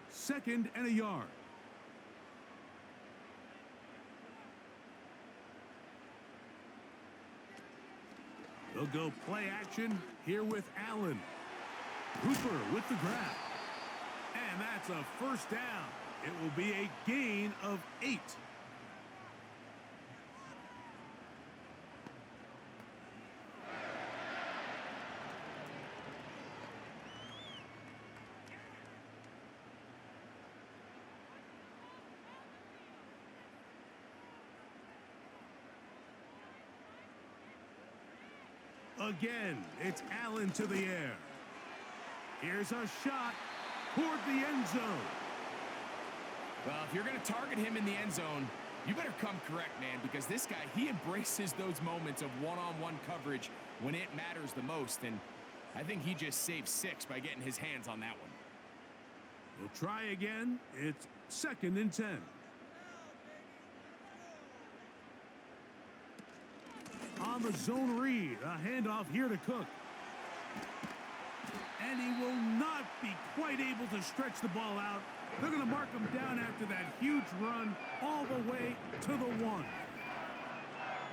Second and a yard. They'll go play action here with Allen. Hooper with the grab. And that's a first down. It will be a gain of 8. Again, it's Allen to the air. Here's a shot toward the end zone. Well, if you're going to target him in the end zone, you better come correct, man, because this guy, he embraces those moments of one-on-one coverage when it matters the most, and I think he just saved 6 by getting his hands on that one. We'll try again. It's second and 10. On the zone read, a handoff here to Cook. And he will not be quite able to stretch the ball out. They're going to mark him down after that huge run all the way to the 1.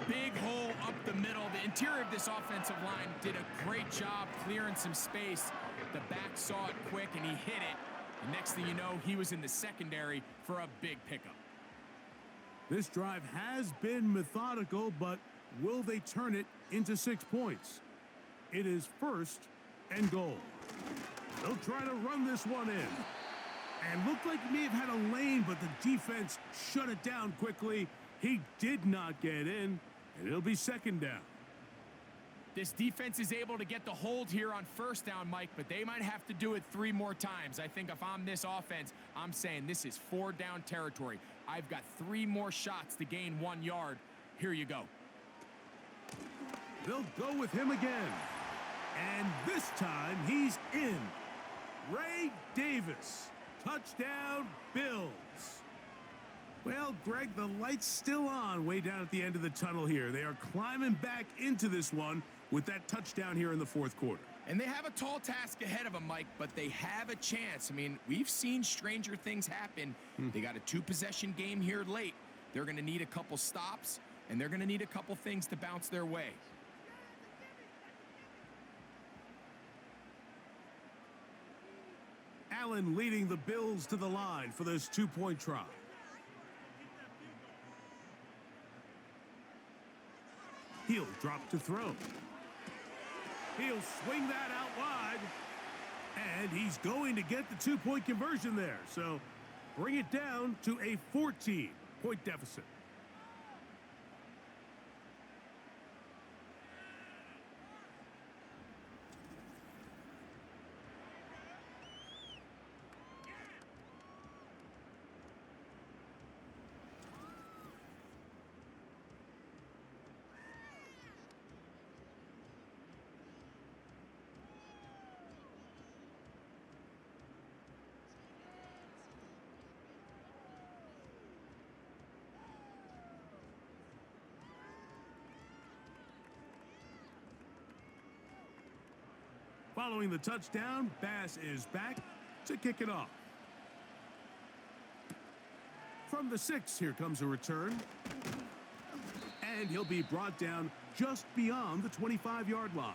Big hole up the middle. The interior of this offensive line did a great job clearing some space. The back saw it quick, and he hit it. And next thing you know, he was in the secondary for a big pickup. This drive has been methodical, but will they turn it into 6 points? It is first and goal. They'll try to run this one in. And looked like he may have had a lane, but the defense shut it down quickly. He did not get in, and it'll be second down. This defense is able to get the hold here on first down, Mike, but they might have to do it 3 more times. I think if I'm this offense, I'm saying this is 4 down territory. I've got 3 more shots to gain 1 yard. Here you go. They'll go with him again. And this time, he's in. Ray Davis. Touchdown, Bills. Well, Greg, the light's still on way down at the end of the tunnel here. They are climbing back into this one with that touchdown here in the 4th quarter. And they have a tall task ahead of them, Mike, but they have a chance. I mean, we've seen stranger things happen. They got a 2-possession game here late. They're going to need a couple stops, and they're going to need a couple things to bounce their way. Allen leading the Bills to the line for this 2-point try. He'll drop to throw. He'll swing that out wide. And he's going to get the 2-point conversion there. So bring it down to a 14-point deficit. Following the touchdown, Bass is back to kick it off. From the 6, here comes a return. And he'll be brought down just beyond the 25-yard line.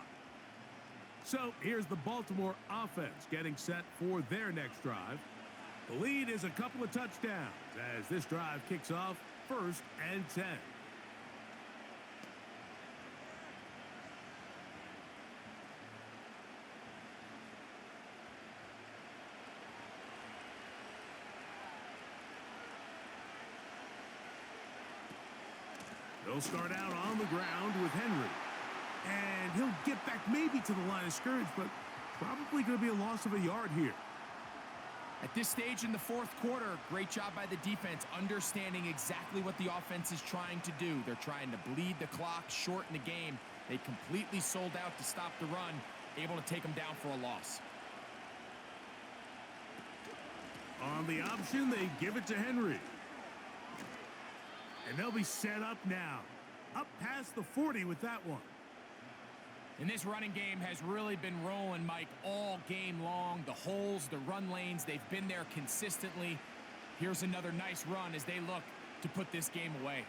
So here's the Baltimore offense getting set for their next drive. The lead is a couple of touchdowns as this drive kicks off 1st and 10. They'll start out on the ground with Henry. And he'll get back maybe to the line of scrimmage, but probably going to be a loss of a yard here. At this stage in the fourth quarter, great job by the defense, understanding exactly what the offense is trying to do. They're trying to bleed the clock, shorten the game. They completely sold out to stop the run, able to take them down for a loss. On the option, they give it to Henry. And they'll be set up now. Up past the 40 with that one. And this running game has really been rolling, Mike, all game long. The holes, the run lanes, they've been there consistently. Here's another nice run as they look to put this game away.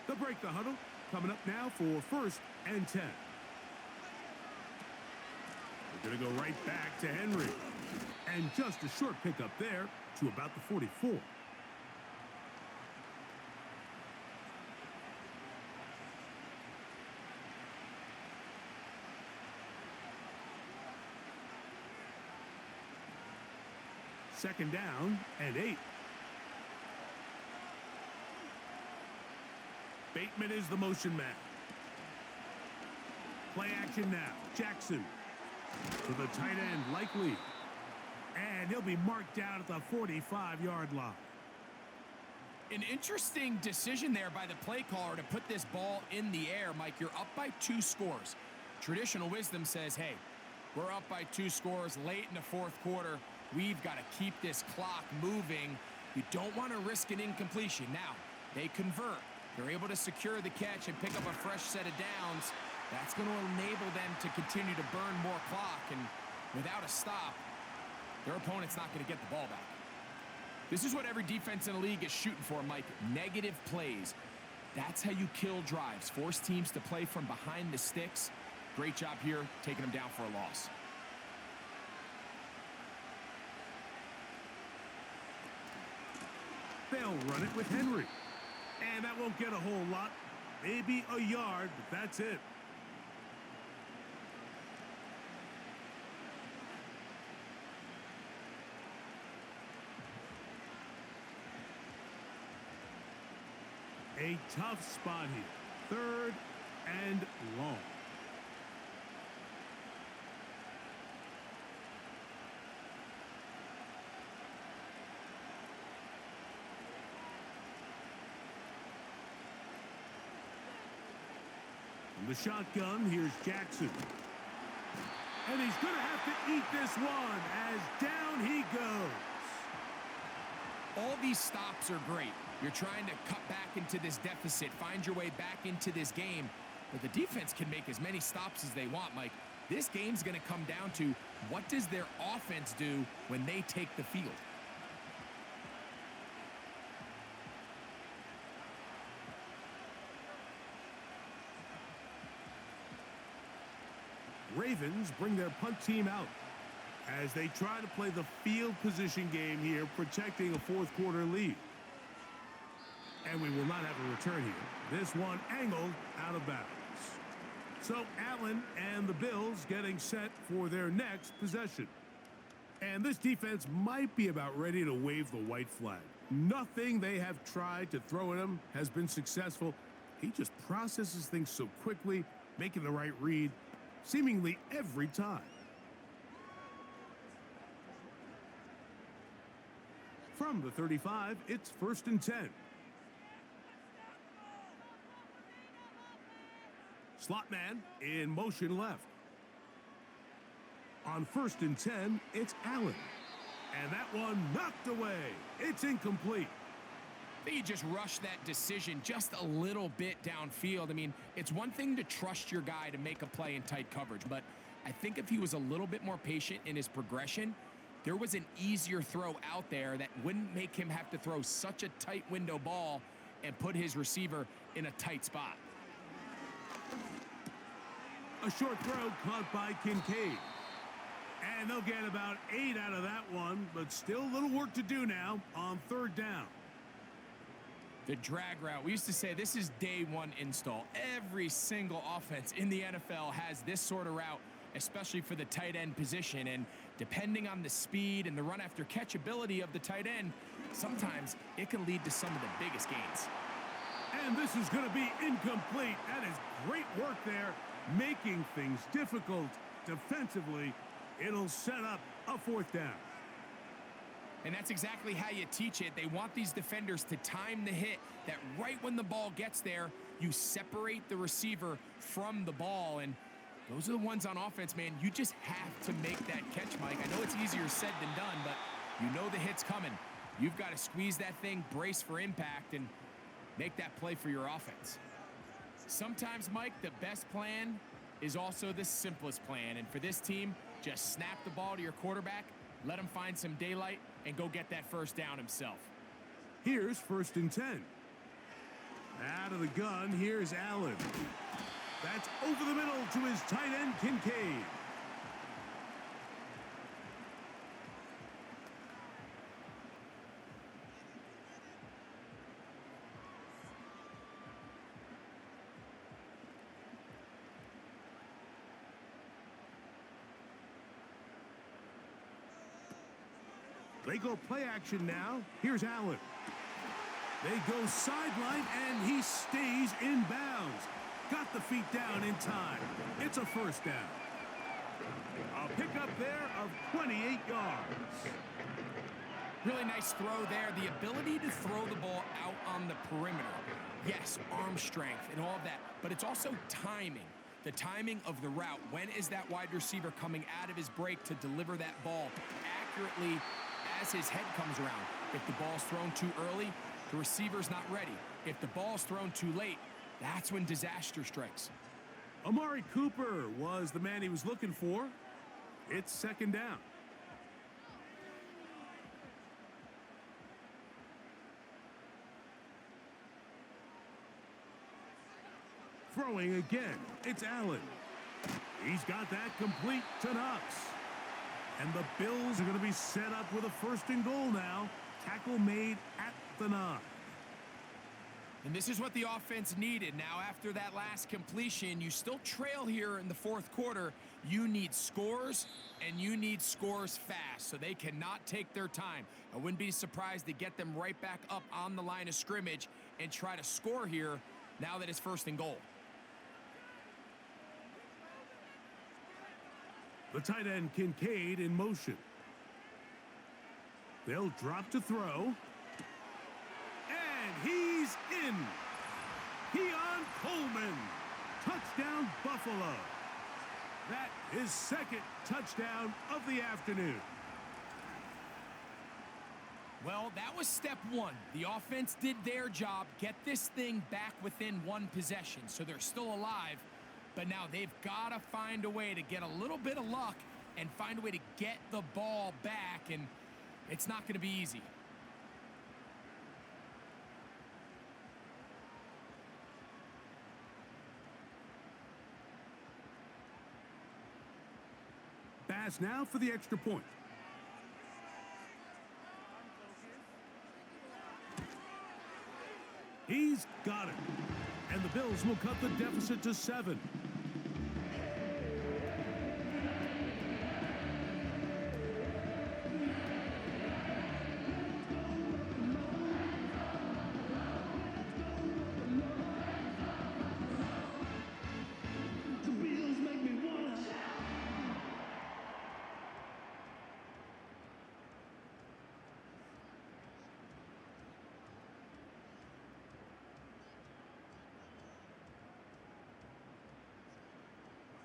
They'll break the huddle. Coming up now for 1st and 10. They're going to go right back to Henry. And just a short pickup there to about the 44. Second down and 8. Bateman is the motion man. Play action now. Jackson to the tight end, likely. And he'll be marked down at the 45-yard line. An interesting decision there by the play caller to put this ball in the air. Mike, you're up by 2 scores. Traditional wisdom says, hey, we're up by 2 scores late in the fourth quarter. We've got to keep this clock moving. You don't want to risk an incompletion. Now, they convert. They're able to secure the catch and pick up a fresh set of downs. That's going to enable them to continue to burn more clock. And without a stop, their opponent's not going to get the ball back. This is what every defense in the league is shooting for, Mike. Negative plays. That's how you kill drives. Force teams to play from behind the sticks. Great job here, taking them down for a loss. They'll run it with Henry. And that won't get a whole lot. Maybe a yard, but that's it. A tough spot here. 3rd and long. From the shotgun, here's Jackson. And he's going to have to eat this one as down he goes. All these stops are great. You're trying to cut back into this deficit, find your way back into this game. But the defense can make as many stops as they want, Mike. This game's going to come down to what does their offense do when they take the field? Ravens bring their punt team out as they try to play the field position game here, protecting a fourth quarter lead. And we will not have a return here. This one angled out of bounds. So Allen and the Bills getting set for their next possession. And this defense might be about ready to wave the white flag. Nothing they have tried to throw at him has been successful. He just processes things so quickly, making the right read seemingly every time. From the 35, it's 1st and 10. Slot man in motion left. On 1st and 10, it's Allen. And that one knocked away. It's incomplete. They just rushed that decision just a little bit downfield. I mean, it's one thing to trust your guy to make a play in tight coverage, but I think if he was a little bit more patient in his progression, there was an easier throw out there that wouldn't make him have to throw such a tight window ball and put his receiver in a tight spot. A short throw caught by Kincaid. And they'll get about 8 out of that one, but still a little work to do now on 3rd down. The drag route. We used to say this is day one install. Every single offense in the NFL has this sort of route, especially for the tight end position. And depending on the speed and the run after catch ability of the tight end, sometimes it can lead to some of the biggest gains. And this is going to be incomplete. That is great work there, making things difficult defensively. It'll set up a 4th down. And that's exactly how you teach it. They want these defenders to time the hit, that right when the ball gets there, you separate the receiver from the ball. And those are the ones on offense, man. You just have to make that catch, Mike. I know it's easier said than done, but you know the hit's coming. You've got to squeeze that thing, brace for impact, and make that play for your offense. Sometimes, Mike, the best plan is also the simplest plan. And for this team, just snap the ball to your quarterback, let him find some daylight, and go get that first down himself. Here's 1st and 10. Out of the gun, here's Allen. That's over the middle to his tight end, Kincaid. They go play action now. Here's Allen. They go sideline, and he stays in bounds. Got the feet down in time. It's a first down. A pickup there of 28 yards. Really nice throw there. The ability to throw the ball out on the perimeter. Yes, arm strength and all of that, but it's also timing. The timing of the route. When is that wide receiver coming out of his break to deliver that ball accurately as his head comes around? If the ball's thrown too early, the receiver's not ready. If the ball's thrown too late, that's when disaster strikes. Amari Cooper was the man he was looking for. It's 2nd down. Throwing again, it's Allen. He's got that complete to Knox. And the Bills are going to be set up with a 1st and goal now. Tackle made at the 9. And this is what the offense needed. Now, after that last completion, you still trail here in the 4th quarter. You need scores, and you need scores fast, so they cannot take their time. I wouldn't be surprised to get them right back up on the line of scrimmage and try to score here now that it's 1st and goal. The tight end Kincaid in motion. They'll drop to throw. And he's in. Keon Coleman. Touchdown, Buffalo. That is 2nd touchdown of the afternoon. Well, that was step 1. The offense did their job, get this thing back within 1 possession, so they're still alive. But now they've got to find a way to get a little bit of luck and find a way to get the ball back, and it's not going to be easy. Pass now for the extra point. He's got it. And the Bills will cut the deficit to 7.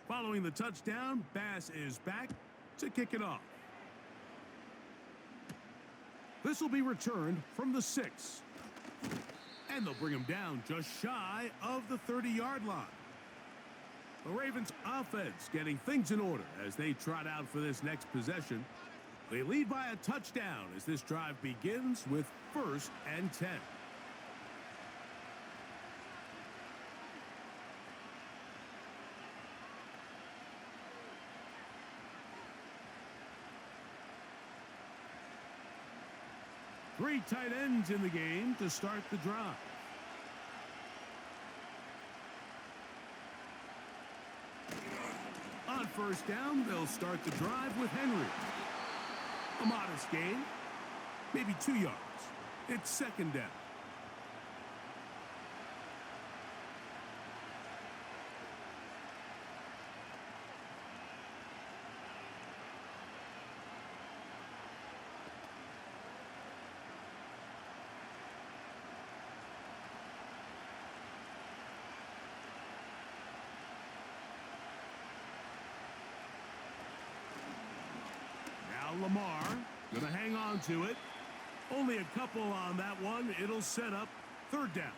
Following the touchdown, Bass is back to kick it off. This will be returned from the 6. And they'll bring him down just shy of the 30-yard line. The Ravens offense getting things in order as they trot out for this next possession. They lead by a touchdown as this drive begins with 1st and 10. Three tight ends in the game to start the drive. On 1st down, they'll start the drive with Henry. A modest gain, maybe 2 yards. It's 2nd down. Lamar. Gonna hang on to it. Only a couple on that one. It'll set up third down.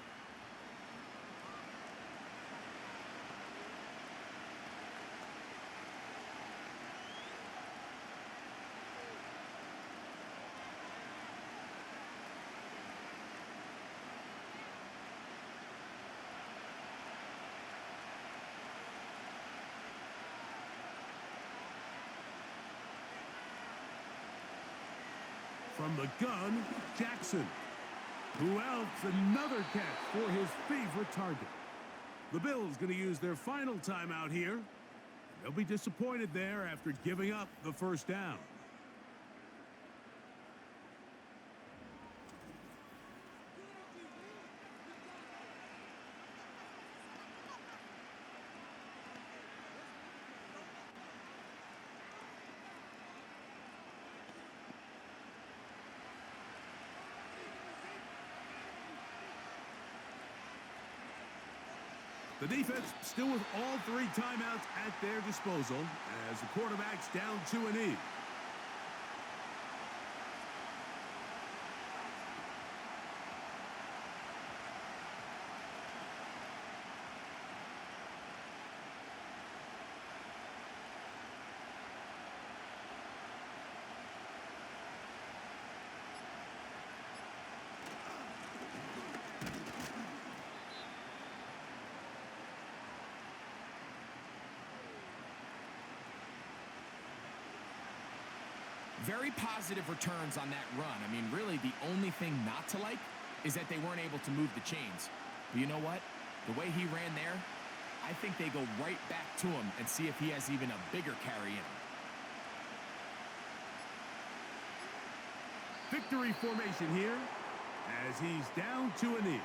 From the gun, Jackson. Who else? Another catch for his favorite target. The Bills going to use their final timeout here. They'll be disappointed there after giving up the first down. The defense still with all three timeouts at their disposal as the quarterback's down to a knee. Very positive returns on that run. I mean, really, the only thing not to like is that they weren't able to move the chains. But you know what? The way he ran there, I think they go right back to him and see if he has even a bigger carry in him. Victory formation here as he's down to a knee.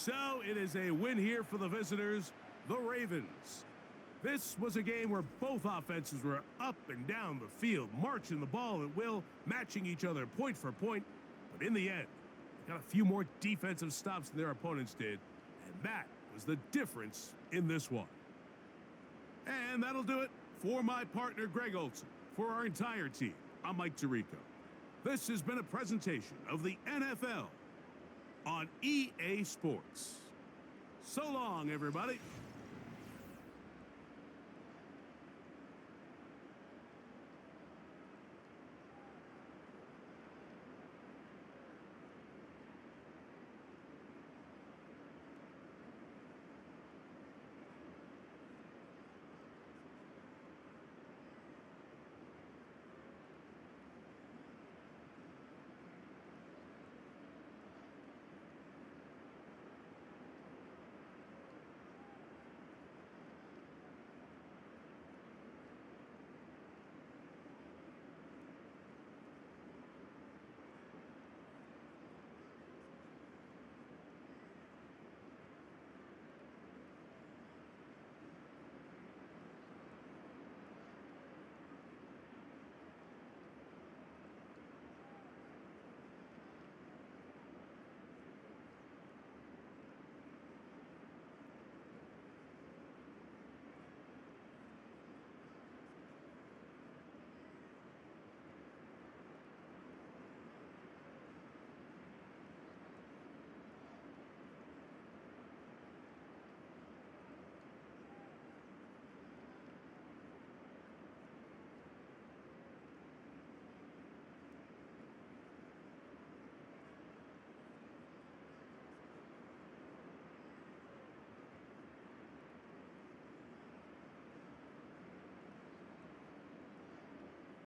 So it is a win here for the visitors, the Ravens. This was a game where both offenses were up and down the field, marching the ball at will, matching each other point for point. But in the end, they got a few more defensive stops than their opponents did, and that was the difference in this one. And that'll do it for my partner, Greg Olson. For our entire team, I'm Mike Tirico. This has been a presentation of the NFL on EA Sports. So long, everybody.